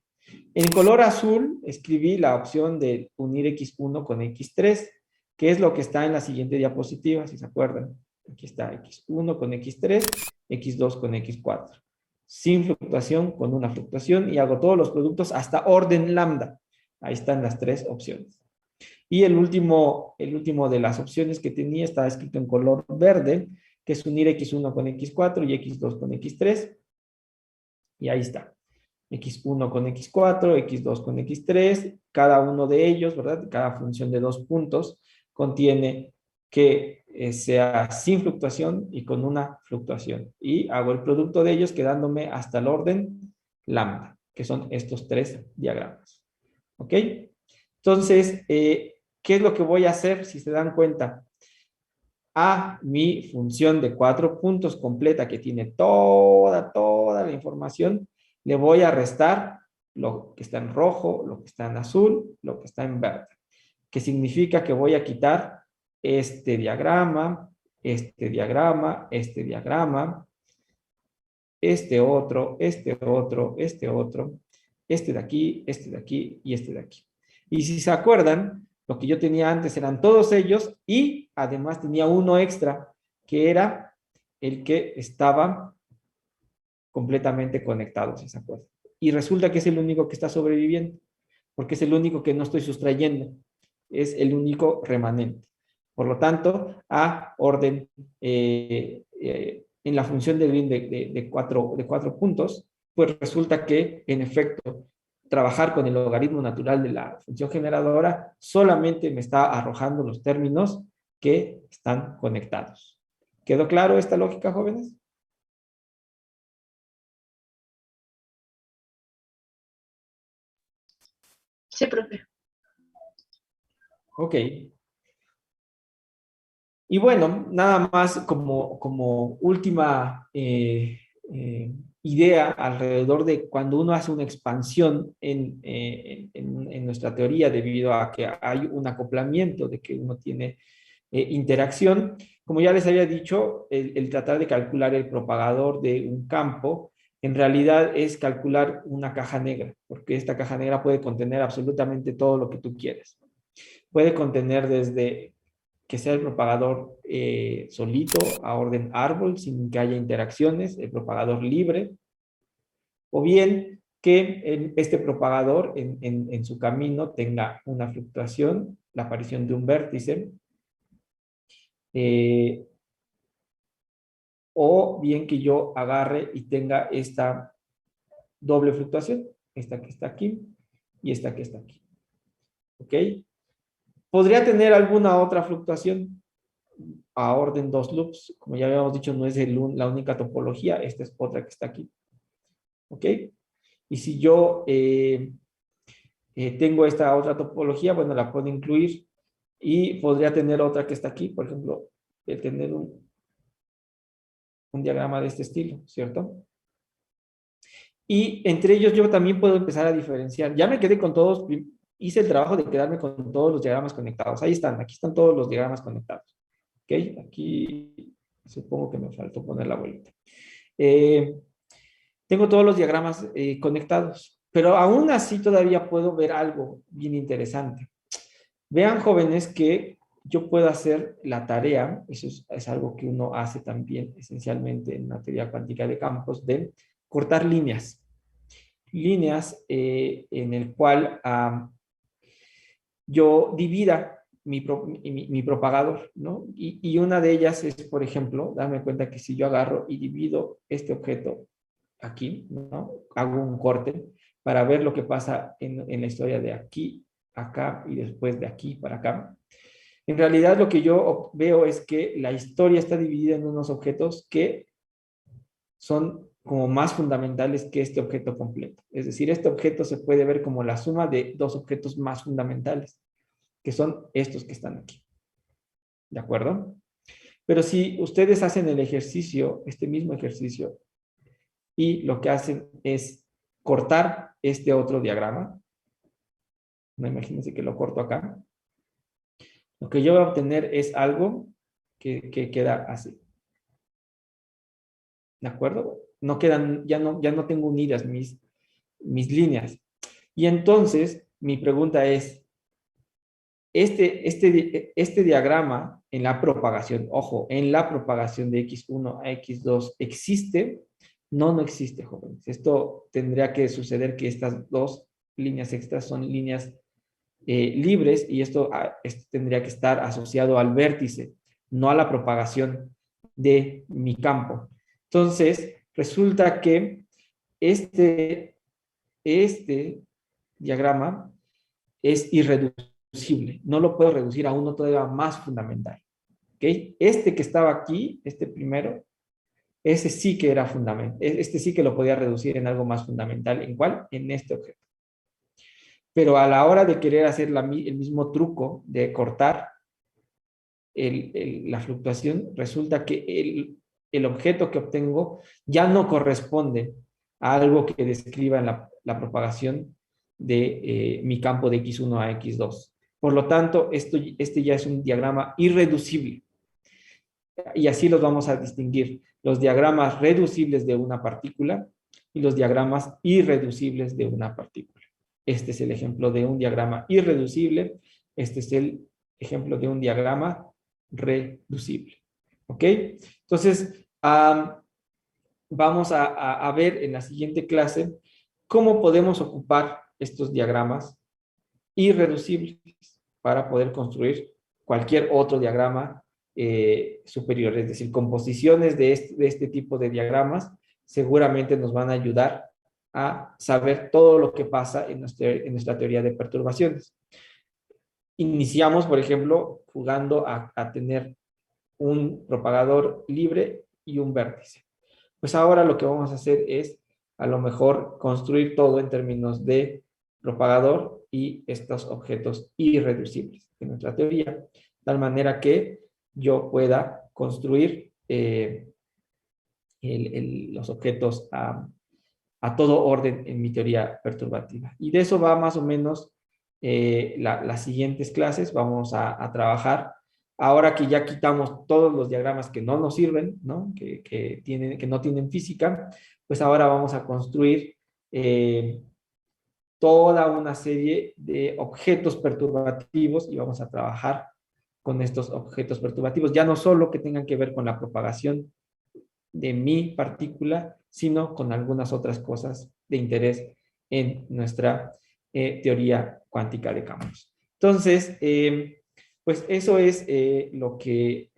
En color azul escribí la opción de unir X1 con X3, que es lo que está en la siguiente diapositiva, si se acuerdan. Aquí está X1 con X3, X2 con X4. Sin fluctuación, con una fluctuación, y hago todos los productos hasta orden lambda. Ahí están las tres opciones. Y el último de las opciones que tenía estaba escrito en color verde, que es unir X1 con X4 y X2 con X3. Y ahí está. X1 con X4, X2 con X3, cada uno de ellos, ¿verdad? Cada función de 2 puntos contiene que sea sin fluctuación y con una fluctuación. Y hago el producto de ellos quedándome hasta el orden lambda, que son estos tres diagramas. ¿Ok? Entonces, ¿qué es lo que voy a hacer? Si se dan cuenta, a mi función de 4 puntos completa que tiene toda la información, le voy a restar lo que está en rojo, lo que está en azul, lo que está en verde. Que significa que voy a quitar este diagrama, este diagrama, este diagrama, este otro, este otro, este otro, este de aquí y este de aquí. Y si se acuerdan, lo que yo tenía antes eran todos ellos y además tenía uno extra, que era el que estaba completamente conectado, si se acuerdan. Y resulta que es el único que está sobreviviendo, porque es el único que no estoy sustrayendo, es el único remanente. Por lo tanto, a orden en la función de Green de cuatro puntos, pues resulta que, en efecto, trabajar con el logaritmo natural de la función generadora solamente me está arrojando los términos que están conectados. ¿Quedó claro esta lógica, jóvenes? Sí, profe. Ok. Y bueno, nada más como última idea alrededor de cuando uno hace una expansión en nuestra teoría debido a que hay un acoplamiento de que uno tiene interacción. Como ya les había dicho, el tratar de calcular el propagador de un campo en realidad es calcular una caja negra, porque esta caja negra puede contener absolutamente todo lo que tú quieras. Puede contener desde que sea el propagador solito a orden árbol sin que haya interacciones, el propagador libre, o bien que este propagador en su camino tenga una fluctuación, la aparición de un vértice, eh, o bien que yo agarre y tenga esta doble fluctuación, esta que está aquí, y esta que está aquí. ¿Ok? Podría tener alguna otra fluctuación a orden 2 loops. Como ya habíamos dicho, no es la única topología. Esta es otra que está aquí. ¿Ok? Y si yo tengo esta otra topología, bueno, la puedo incluir y podría tener otra que está aquí. Por ejemplo, tener un diagrama de este estilo, ¿cierto? Y entre ellos yo también puedo empezar a diferenciar. Ya me quedé con todos, hice el trabajo de quedarme con todos los diagramas conectados. Ahí están, aquí están todos los diagramas conectados. ¿Ok? Aquí supongo que me faltó poner la bolita. Tengo todos los diagramas conectados, pero aún así todavía puedo ver algo bien interesante. Vean, jóvenes, que yo puedo hacer la tarea, eso es algo que uno hace también esencialmente en la teoría cuántica de campos, de cortar líneas. Líneas en el cual yo divida mi propagador, ¿no? Y una de ellas es, por ejemplo, darme cuenta que si yo agarro y divido este objeto aquí, ¿no? Hago un corte para ver lo que pasa en la historia de aquí, acá y después de aquí para acá. En realidad lo que yo veo es que la historia está dividida en unos objetos que son como más fundamentales que este objeto completo. Es decir, este objeto se puede ver como la suma de dos objetos más fundamentales, que son estos que están aquí. ¿De acuerdo? Pero si ustedes hacen el ejercicio, este mismo ejercicio, y lo que hacen es cortar este otro diagrama, no, imagínense que lo corto acá, lo que yo voy a obtener es algo que queda así. ¿De acuerdo? No quedan, ya no tengo unidas mis líneas. Y entonces, mi pregunta es, este diagrama en la propagación, ojo, en la propagación de X1 a X2, ¿existe? No, no existe, jóvenes. Esto tendría que suceder que estas dos líneas extras son líneas libres y esto tendría que estar asociado al vértice, no a la propagación de mi campo. Entonces, resulta que este diagrama es irreducible. No lo puedo reducir a uno todavía más fundamental. ¿Okay? Este que estaba aquí, este primero, ese sí que era fundamental. Este sí que lo podía reducir en algo más fundamental. ¿En cuál? En este objeto. Pero a la hora de querer hacer el mismo truco de cortar la fluctuación, resulta que el objeto que obtengo ya no corresponde a algo que describa la propagación de mi campo de X1 a X2. Por lo tanto, este ya es un diagrama irreducible. Y así los vamos a distinguir. Los diagramas reducibles de una partícula y los diagramas irreducibles de una partícula. Este es el ejemplo de un diagrama irreducible. Este es el ejemplo de un diagrama reducible. ¿Ok? Entonces, vamos a ver en la siguiente clase cómo podemos ocupar estos diagramas irreducibles para poder construir cualquier otro diagrama superior. Es decir, composiciones de este tipo de diagramas seguramente nos van a ayudar a saber todo lo que pasa en nuestra teoría de perturbaciones. Iniciamos, por ejemplo, jugando a tener un propagador libre y un vértice. Pues ahora lo que vamos a hacer es, a lo mejor, construir todo en términos de propagador y estos objetos irreducibles en nuestra teoría, de tal manera que yo pueda construir los objetos a todo orden en mi teoría perturbativa. Y de eso va más o menos las siguientes clases. Vamos a trabajar. Ahora que ya quitamos todos los diagramas que no nos sirven, ¿no? Que no tienen física, pues ahora vamos a construir toda una serie de objetos perturbativos y vamos a trabajar con estos objetos perturbativos, ya no solo que tengan que ver con la propagación de mi partícula, sino con algunas otras cosas de interés en nuestra teoría cuántica de campos. Entonces, pues eso es lo que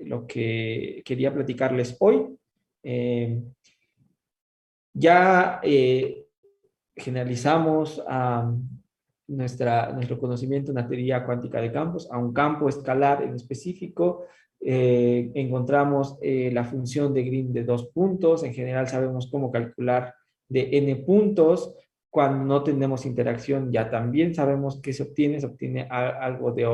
quería platicarles hoy. Ya generalizamos nuestro conocimiento en la teoría cuántica de campos a un campo escalar en específico. Encontramos la función de Green de 2 puntos. En general sabemos cómo calcular de n puntos. Cuando no tenemos interacción ya también sabemos que se obtiene algo de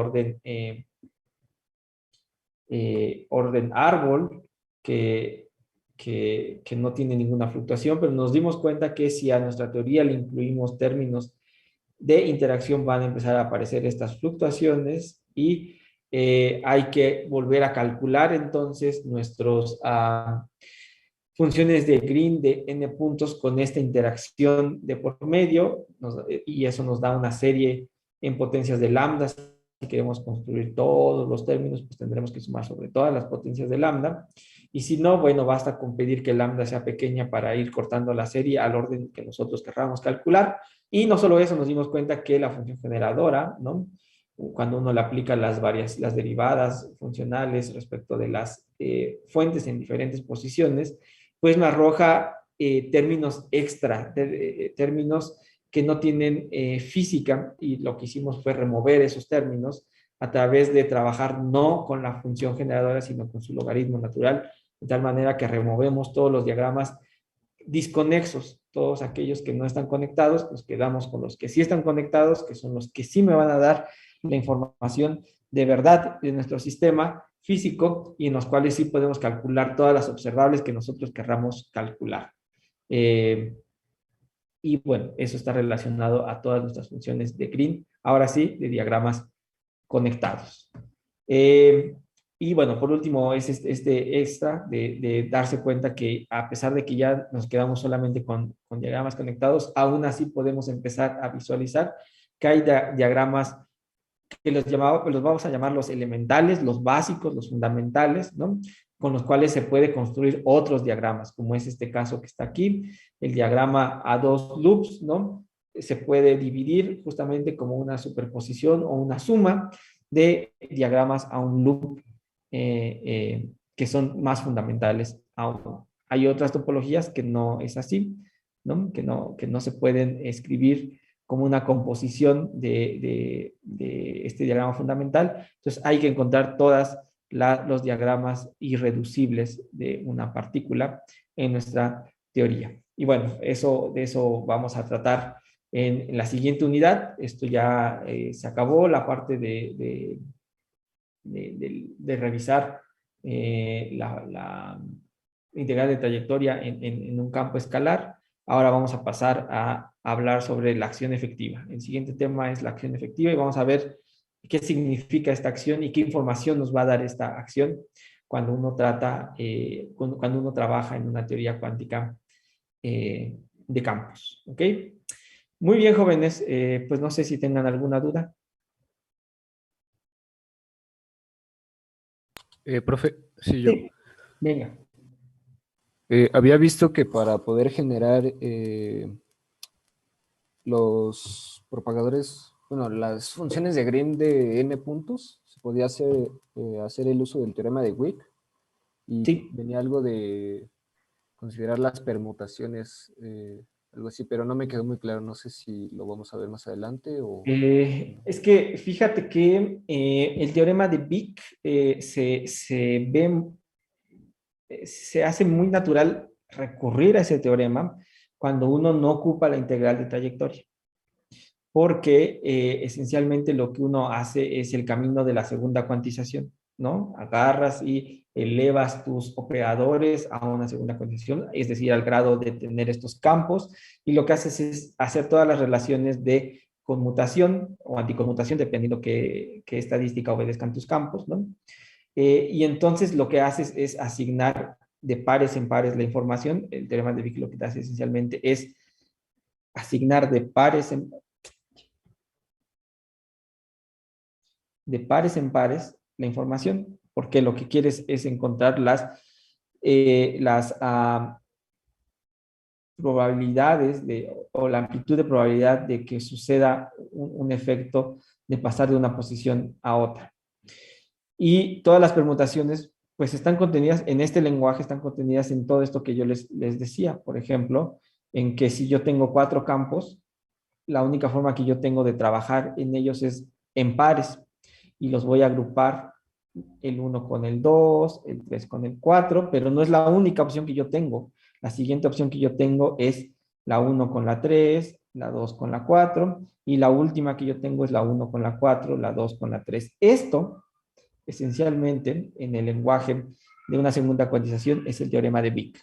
orden árbol, que no tiene ninguna fluctuación, pero nos dimos cuenta que si a nuestra teoría le incluimos términos de interacción van a empezar a aparecer estas fluctuaciones y hay que volver a calcular entonces nuestros funciones de Green de n puntos con esta interacción de por medio, y eso nos da una serie en potencias de lambda. Si queremos construir todos los términos, pues tendremos que sumar sobre todas las potencias de lambda. Y si no, bueno, basta con pedir que lambda sea pequeña para ir cortando la serie al orden que nosotros querramos calcular. Y no solo eso, nos dimos cuenta que la función generadora, ¿no? Cuando uno le aplica las derivadas funcionales respecto de las fuentes en diferentes posiciones, pues me arroja términos extra, términos que no tienen física, y lo que hicimos fue remover esos términos a través de trabajar no con la función generadora, sino con su logaritmo natural, de tal manera que removemos todos los diagramas disconexos, todos aquellos que no están conectados, nos quedamos con los que sí están conectados, que son los que sí me van a dar la información de verdad de nuestro sistema físico, y en los cuales sí podemos calcular todas las observables que nosotros querramos calcular. Y bueno, eso está relacionado a todas nuestras funciones de Green, ahora sí, de diagramas conectados. Y bueno, por último, es este extra de darse cuenta que a pesar de que ya nos quedamos solamente con diagramas conectados, aún así podemos empezar a visualizar que hay diagramas que los vamos a llamar los elementales, los básicos, los fundamentales, ¿no? Con los cuales se puede construir otros diagramas, como es este caso que está aquí, el diagrama a 2 loops, ¿no? Se puede dividir justamente como una superposición o una suma de diagramas a un loop que son más fundamentales aún. Hay otras topologías que no es así, ¿no? Que no se pueden escribir como una composición de este diagrama fundamental. Entonces hay que encontrar todos los diagramas irreducibles de una partícula en nuestra teoría. Y bueno, de eso vamos a tratar en la siguiente unidad. Esto ya se acabó, la parte de revisar la integral de trayectoria en un campo escalar. Ahora vamos a pasar a hablar sobre la acción efectiva. El siguiente tema es la acción efectiva y vamos a ver qué significa esta acción y qué información nos va a dar esta acción cuando uno cuando uno trabaja en una teoría cuántica de campos. ¿Ok? Muy bien, jóvenes. Pues no sé si tengan alguna duda. Profe, sí, yo. Sí, venga. Había visto que para poder generar los propagadores, bueno, las funciones de Green de n puntos, se podía hacer el uso del teorema de Wick, y Sí. venía algo de considerar las permutaciones, algo así, pero no me quedó muy claro, no sé si lo vamos a ver más adelante o... Es que fíjate que el teorema de Wick se hace muy natural recurrir a ese teorema cuando uno no ocupa la integral de trayectoria, porque esencialmente lo que uno hace es el camino de la segunda cuantización, ¿no? Agarras y elevas tus operadores a una segunda cuantización, es decir, al grado de tener estos campos, y lo que haces es hacer todas las relaciones de conmutación o anticonmutación, dependiendo qué estadística obedezcan tus campos, ¿no? Y entonces lo que haces es asignar de pares en pares la información. El teorema de Wick lo que hace esencialmente es asignar de pares en pares la información, porque lo que quieres es encontrar las probabilidades o la amplitud de probabilidad de que suceda un efecto de pasar de una posición a otra. Y todas las permutaciones pues están contenidas en este lenguaje, están contenidas en todo esto que yo les decía. Por ejemplo, en que si yo tengo 4 campos, la única forma que yo tengo de trabajar en ellos es en pares y los voy a agrupar el uno con el 2, el 3 con el 4, pero no es la única opción que yo tengo. La siguiente opción que yo tengo es la uno con la 3, la 2 con la 4 y la última que yo tengo es la uno con la 4, la 2 con la 3. Esto, esencialmente, en el lenguaje de una segunda cuantización es el teorema de Wick.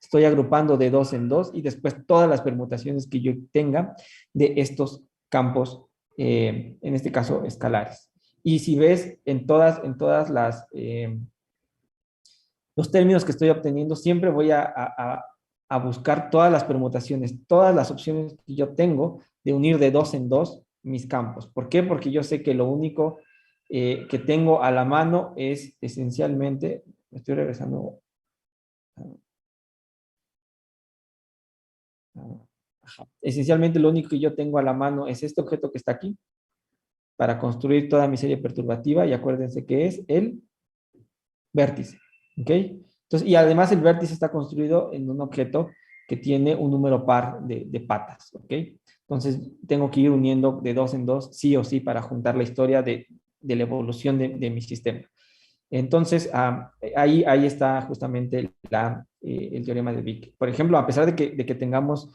Estoy agrupando de dos en dos y después todas las permutaciones que yo tenga de estos campos, en este caso escalares. Y si ves en todas los términos que estoy obteniendo, siempre voy a buscar todas las permutaciones, todas las opciones que yo tengo de unir de dos en dos mis campos. ¿Por qué? Porque yo sé que lo único que tengo a la mano es esencialmente, estoy regresando. Ajá. Esencialmente lo único que yo tengo a la mano es este objeto que está aquí para construir toda mi serie perturbativa y acuérdense que es el vértice. ¿Ok? Entonces, y además el vértice está construido en un objeto que tiene un número par de patas. ¿Ok? Entonces tengo que ir uniendo de dos en dos sí o sí para juntar la historia de la evolución de mi sistema. Entonces, ahí está justamente el teorema de Wick. Por ejemplo, a pesar de que tengamos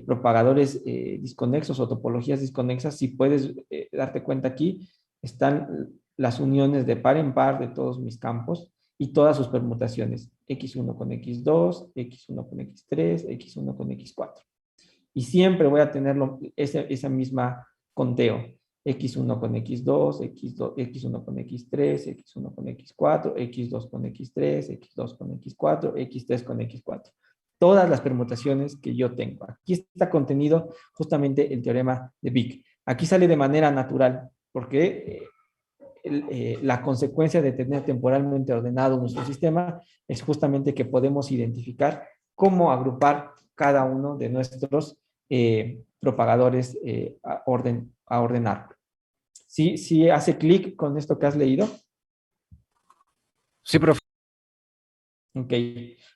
propagadores disconexos o topologías disconexas, si puedes darte cuenta aquí, están las uniones de par en par de todos mis campos y todas sus permutaciones, x1 con x2, x1 con x3, x1 con x4. Y siempre voy a tener esa misma conteo. X1 con X2, X2, X1 con X3, X1 con X4, X2 con X3, X2 con X4, X3 con X4. Todas las permutaciones que yo tengo. Aquí está contenido justamente el teorema de Wick. Aquí sale de manera natural, porque la consecuencia de tener temporalmente ordenado nuestro sistema es justamente que podemos identificar cómo agrupar cada uno de nuestros propagadores a ordenar. ¿Sí hace clic con esto que has leído? Sí, profe. Ok,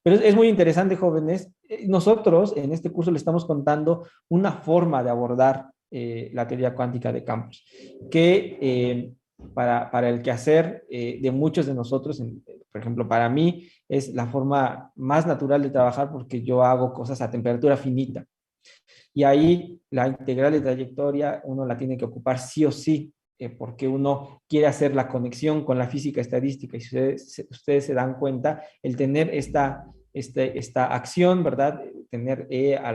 pero es muy interesante, jóvenes. Nosotros en este curso le estamos contando una forma de abordar la teoría cuántica de campos, que para el quehacer de muchos de nosotros, por ejemplo, para mí es la forma más natural de trabajar porque yo hago cosas a temperatura finita. Y ahí la integral de trayectoria uno la tiene que ocupar sí o sí, porque uno quiere hacer la conexión con la física estadística. Y si ustedes se dan cuenta, el tener esta acción, ¿verdad? Tener a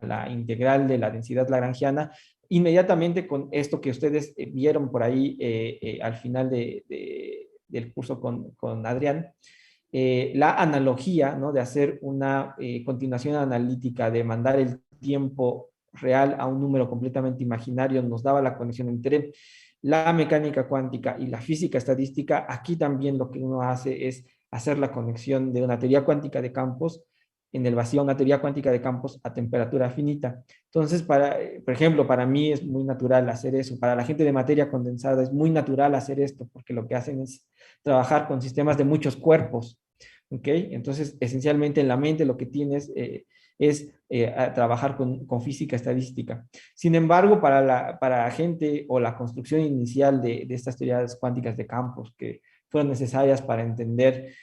la integral de la densidad lagrangiana, inmediatamente con esto que ustedes vieron por ahí al final del curso con Adrián, la analogía, ¿no? De hacer una continuación analítica, de mandar el tiempo real a un número completamente imaginario, nos daba la conexión entre la mecánica cuántica y la física estadística. Aquí también lo que uno hace es hacer la conexión de una teoría cuántica de campos en el vacío, una teoría cuántica de campos a temperatura finita. Entonces, por ejemplo, para mí es muy natural hacer eso. Para la gente de materia condensada es muy natural hacer esto, porque lo que hacen es trabajar con sistemas de muchos cuerpos. ¿Ok? Entonces, esencialmente en la mente lo que tienes es trabajar con física estadística. Sin embargo, para la gente o la construcción inicial de estas teorías cuánticas de campos que fueron necesarias para entender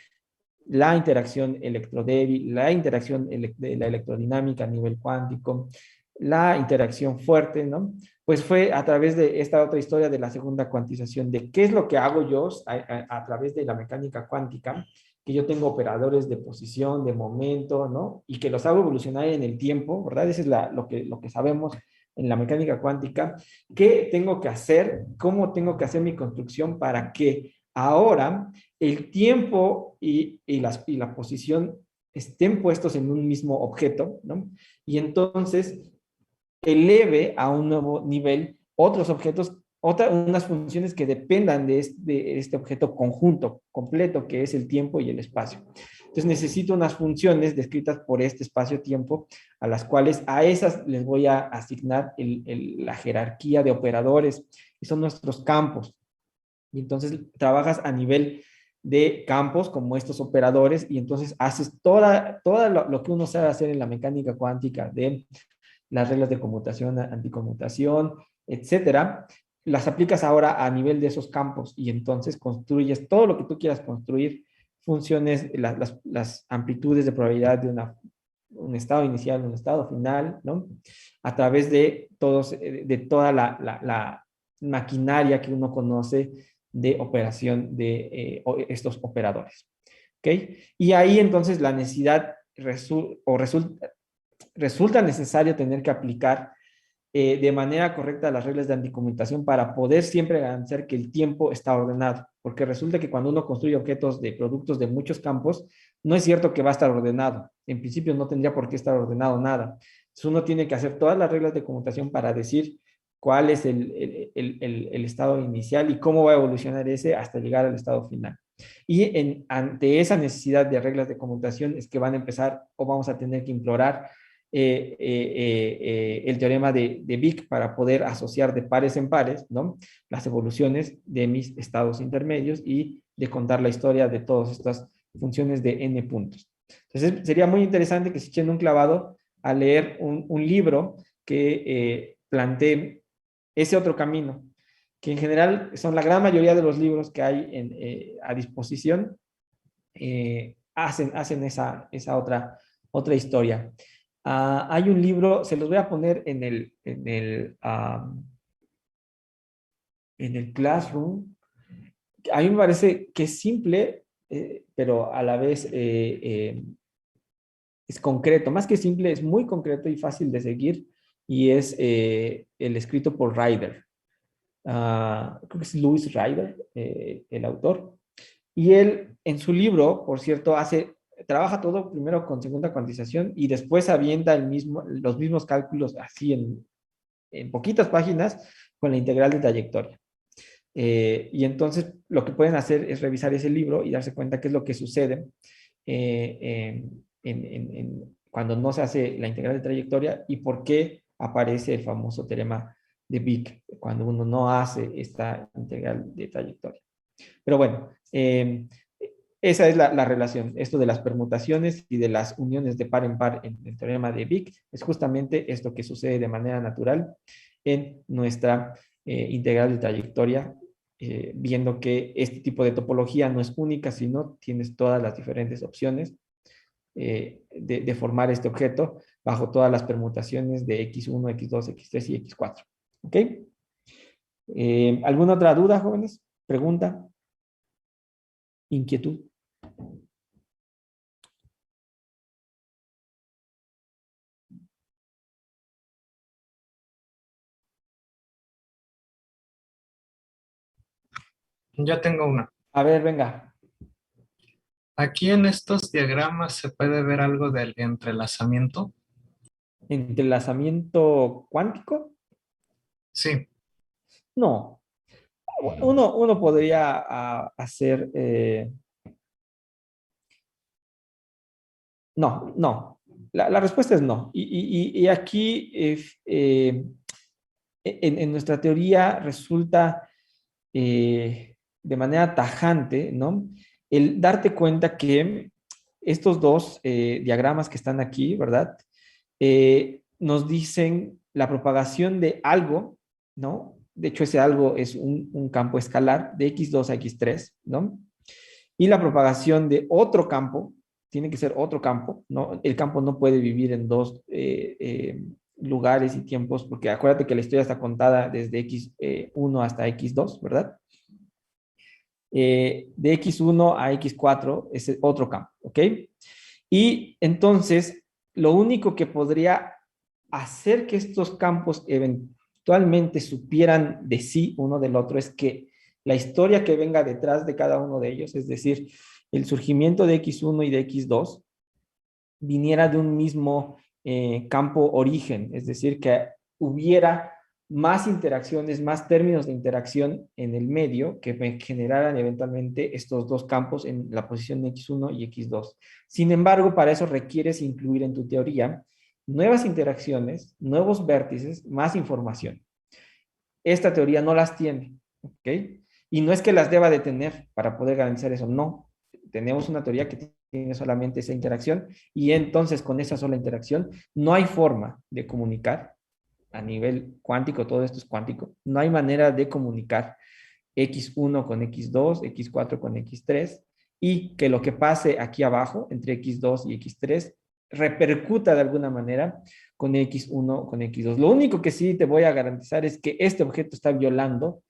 la interacción electrodébil, la interacción de la electrodinámica a nivel cuántico, la interacción fuerte, ¿no? Pues fue a través de esta otra historia de la segunda cuantización, de qué es lo que hago yo a través de la mecánica cuántica, que yo tengo operadores de posición, de momento, ¿no? Y que los hago evolucionar en el tiempo, ¿verdad? Eso es lo que sabemos en la mecánica cuántica. ¿Qué tengo que hacer? ¿Cómo tengo que hacer mi construcción para que ahora el tiempo y la posición estén puestos en un mismo objeto, ¿no? Y entonces eleve a un nuevo nivel otros objetos, unas funciones que dependan de este objeto conjunto, completo, que es el tiempo y el espacio. Entonces necesito unas funciones descritas por este espacio-tiempo, a las cuales a esas les voy a asignar la jerarquía de operadores, y son nuestros campos. Y entonces trabajas a nivel de campos como estos operadores y entonces haces toda lo que uno sabe hacer en la mecánica cuántica de las reglas de conmutación, anticonmutación, etcétera, las aplicas ahora a nivel de esos campos y entonces construyes todo lo que tú quieras construir, funciones, las amplitudes de probabilidad de un estado inicial, un estado final, ¿no? A través de toda la maquinaria que uno conoce de operación de estos operadores. ¿Ok? Y ahí entonces la necesidad resulta necesario tener que aplicar de manera correcta las reglas de anticonmutación para poder siempre garantizar que el tiempo está ordenado, porque resulta que cuando uno construye objetos de productos de muchos campos, no es cierto que va a estar ordenado. En principio no tendría por qué estar ordenado nada. Entonces uno tiene que hacer todas las reglas de conmutación para decir cuál es el estado inicial y cómo va a evolucionar ese hasta llegar al estado final. Y ante esa necesidad de reglas de conmutación es que van a empezar o vamos a tener que implorar el teorema de Wick para poder asociar de pares en pares, ¿no? Las evoluciones de mis estados intermedios y de contar la historia de todas estas funciones de n puntos. Entonces, sería muy interesante que se echen un clavado a leer un libro que plantee ese otro camino, que en general son la gran mayoría de los libros que hay a disposición, hacen esa otra historia. Hay un libro, se los voy a poner en el Classroom. A mí me parece que es simple, pero a la vez es concreto. Más que simple, es muy concreto y fácil de seguir. Y es el escrito por Ryder. Creo que es Louis Ryder, el autor. Y él, en su libro, por cierto, trabaja todo primero con segunda cuantización y después avienta los mismos cálculos así en poquitas páginas con la integral de trayectoria. Y entonces lo que pueden hacer es revisar ese libro y darse cuenta qué es lo que sucede cuando no se hace la integral de trayectoria y por qué aparece el famoso teorema de Wick cuando uno no hace esta integral de trayectoria. Pero bueno, esa es la relación. Esto de las permutaciones y de las uniones de par en par en el teorema de Wick es justamente esto que sucede de manera natural en nuestra integral de trayectoria, viendo que este tipo de topología no es única, sino tienes todas las diferentes opciones de formar este objeto bajo todas las permutaciones de X1, X2, X3 y X4. ¿Ok? ¿Alguna otra duda, jóvenes? ¿Pregunta? ¿Inquietud? Yo tengo una. A ver, venga. Aquí en estos diagramas se puede ver algo del entrelazamiento. ¿Entrelazamiento cuántico? Sí, No. Uno podría hacer... no, no. La respuesta es no. Y aquí en nuestra teoría resulta de manera tajante, ¿no? El darte cuenta que estos dos diagramas que están aquí, ¿verdad? Nos dicen la propagación de algo, ¿no? De hecho, ese algo es un campo escalar de x2 a x3, ¿no? Y la propagación de otro campo, tiene que ser otro campo, ¿no? El campo no puede vivir en dos lugares y tiempos, porque acuérdate que la historia está contada desde x1 hasta x2, ¿verdad? De x1 a x4 es otro campo, ¿ok? Y entonces, lo único que podría hacer que estos campos eventualmente supieran de sí uno del otro es que la historia que venga detrás de cada uno de ellos, es decir, el surgimiento de X1 y de X2, viniera de un mismo campo origen, es decir, que hubiera más interacciones, más términos de interacción en el medio que generaran eventualmente estos dos campos en la posición X1 y X2. Sin embargo, para eso requieres incluir en tu teoría nuevas interacciones, nuevos vértices, más información. Esta teoría no las tiene, ¿ok? Y no es que las deba de tener para poder garantizar eso, no. tenemos una teoría que tiene solamente esa interacción y entonces con esa sola interacción no hay forma de comunicar a nivel cuántico, todo esto es cuántico, no hay manera de comunicar X1 con X2, X4 con X3 y que lo que pase aquí abajo entre X2 y X3 repercuta de alguna manera con X1 con X2. Lo único que sí te voy a garantizar es que este objeto está violando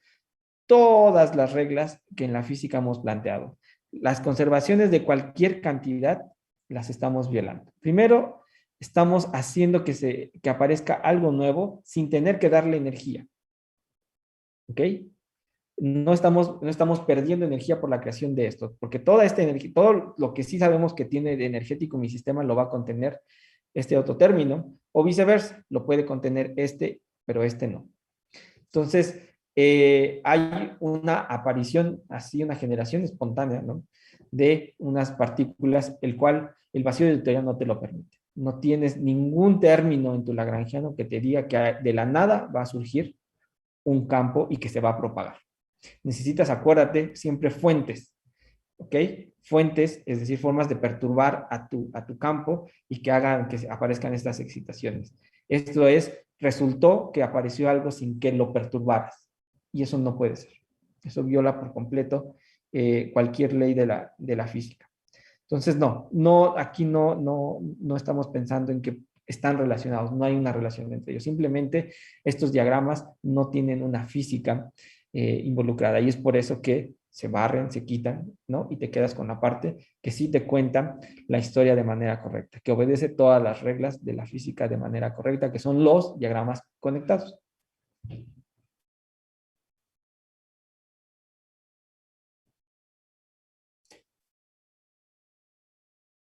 todas las reglas que en la física hemos planteado. Las conservaciones de cualquier cantidad las estamos violando. Primero, estamos haciendo que aparezca algo nuevo sin tener que darle energía. ¿Ok? No estamos perdiendo energía por la creación de esto, porque toda esta energía, todo lo que sí sabemos que tiene de energético mi sistema lo va a contener este otro término, o viceversa, lo puede contener este, pero este no. Entonces, hay una aparición, así una generación espontánea, ¿no? De unas partículas, el cual el vacío de teoría no te lo permite. No tienes ningún término en tu lagrangiano que te diga que de la nada va a surgir un campo y que se va a propagar. Necesitas, acuérdate, siempre fuentes, ¿ok? Fuentes, es decir, formas de perturbar a tu campo y que hagan que aparezcan estas excitaciones. Esto es, resultó que apareció algo sin que lo perturbaras. Y eso no puede ser. Eso viola por completo cualquier ley de la física. Entonces, aquí no estamos pensando en que están relacionados, no hay una relación entre ellos. Simplemente estos diagramas no tienen una física involucrada y es por eso que se barren, se quitan, ¿no? Y te quedas con la parte que sí te cuenta la historia de manera correcta, que obedece todas las reglas de la física de manera correcta, que son los diagramas conectados.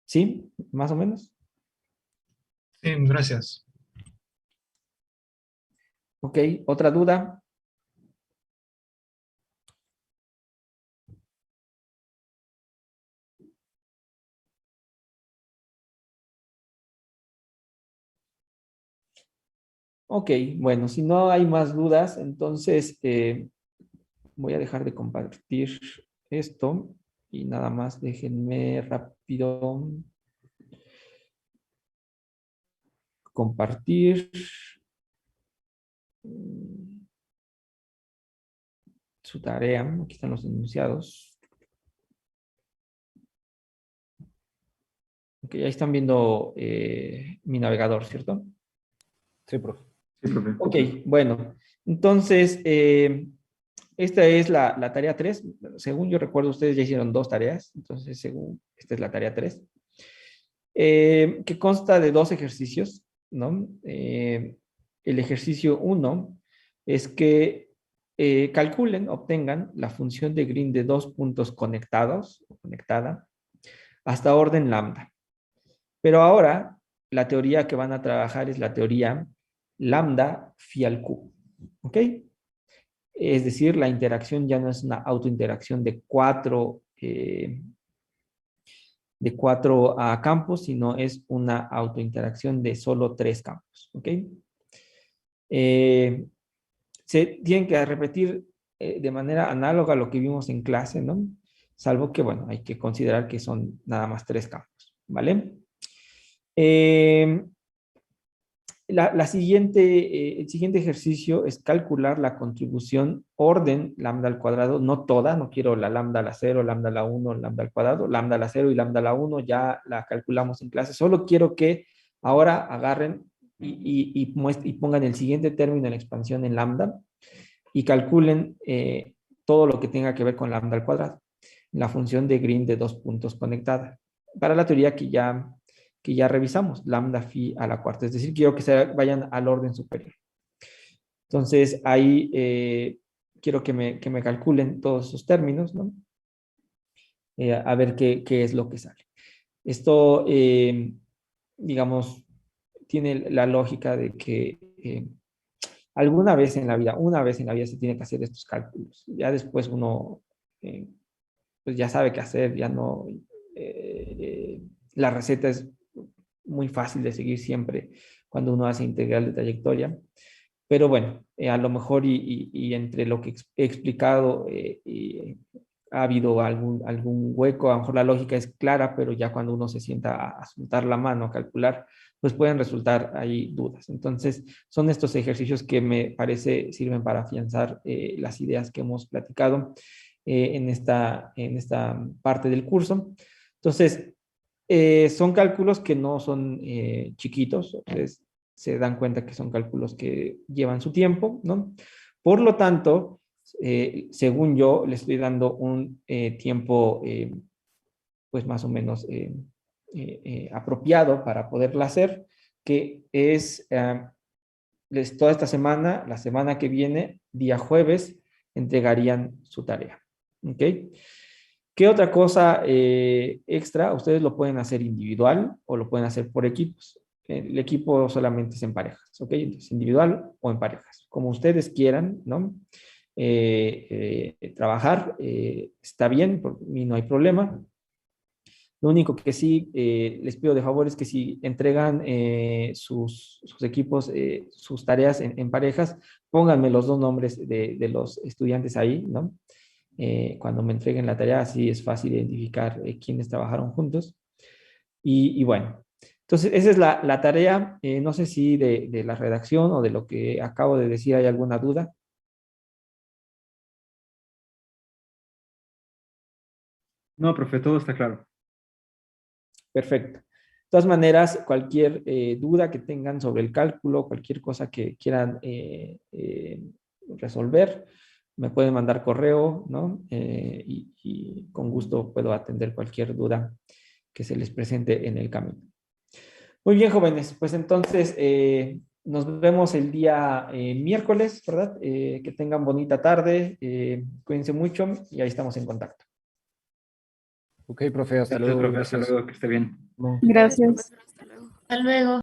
¿Sí? ¿Más o menos? Sí, gracias. Ok, ¿otra duda? Ok, bueno, si no hay más dudas, entonces voy a dejar de compartir esto y nada más déjenme rápido compartir su tarea. Aquí están los enunciados. Ok, ahí están viendo mi navegador, ¿cierto? Sí, profe. Sí, profe. Ok, bueno, entonces esta es la tarea 3. Según yo recuerdo, ustedes ya hicieron 2 tareas, entonces según esta es la tarea 3, que consta de 2 ejercicios, ¿no? El ejercicio 1 es que calculen, obtengan la función de Green de 2 puntos conectados, o conectada, hasta orden lambda. Pero ahora la teoría que van a trabajar es la teoría lambda phi al cubo, ¿ok? Es decir, la interacción ya no es una autointeracción de cuatro campos, sino es una autointeracción de solo 3 campos, ¿ok? Se tienen que repetir de manera análoga a lo que vimos en clase, ¿no? Salvo que, bueno, hay que considerar que son nada más 3 campos, ¿vale? El siguiente ejercicio es calcular la contribución orden lambda al cuadrado, no toda, no quiero la lambda a la 0, lambda a la 1, lambda al cuadrado, lambda a la 0 y lambda a la 1, ya la calculamos en clase, solo quiero que ahora agarren y pongan el siguiente término en expansión en lambda y calculen todo lo que tenga que ver con lambda al cuadrado, la función de Green de 2 puntos conectada, para la teoría que ya revisamos, lambda phi a la cuarta, es decir, quiero que se vayan al orden superior. Entonces, ahí quiero que me calculen todos esos términos, ¿no? A ver qué es lo que sale. Esto, digamos, tiene la lógica de que alguna vez en la vida, una vez en la vida se tiene que hacer estos cálculos. Ya después uno, pues ya sabe qué hacer, ya no, la receta es muy fácil de seguir siempre cuando uno hace integral de trayectoria. Pero bueno, a lo mejor y entre lo que he explicado ha habido algún hueco, a lo mejor la lógica es clara, pero ya cuando uno se sienta a soltar la mano, a calcular, pues pueden resultar ahí dudas. Entonces, son estos ejercicios que me parece sirven para afianzar las ideas que hemos platicado en esta parte del curso. Entonces, son cálculos que no son chiquitos, ustedes se dan cuenta que son cálculos que llevan su tiempo, ¿no? Por lo tanto, según yo, le estoy dando un tiempo, pues más o menos apropiado para poderla hacer, que es toda esta semana, la semana que viene, día jueves, entregarían su tarea. ¿Ok? ¿Qué otra cosa extra? Ustedes lo pueden hacer individual o lo pueden hacer por equipos. El equipo solamente es en parejas, ¿ok? Entonces, individual o en parejas, como ustedes quieran, ¿no? Trabajar está bien, por mí no hay problema. Lo único que sí les pido de favor es que si entregan sus equipos, sus tareas en parejas, pónganme los dos nombres de los estudiantes ahí, ¿no? Cuando me entreguen la tarea, así es fácil identificar quiénes trabajaron juntos. Y bueno, entonces esa es la tarea. No sé si de la redacción o de lo que acabo de decir hay alguna duda. No, profe, todo está claro. Perfecto. De todas maneras, cualquier duda que tengan sobre el cálculo, cualquier cosa que quieran resolver, me pueden mandar correo, ¿no? Y con gusto puedo atender cualquier duda que se les presente en el camino. Muy bien, jóvenes, pues entonces nos vemos el día miércoles, ¿verdad? Que tengan bonita tarde, cuídense mucho y ahí estamos en contacto. Ok, profe, hasta Gracias, luego. profe, hasta Gracias. luego, que esté bien. No. Gracias. Hasta luego.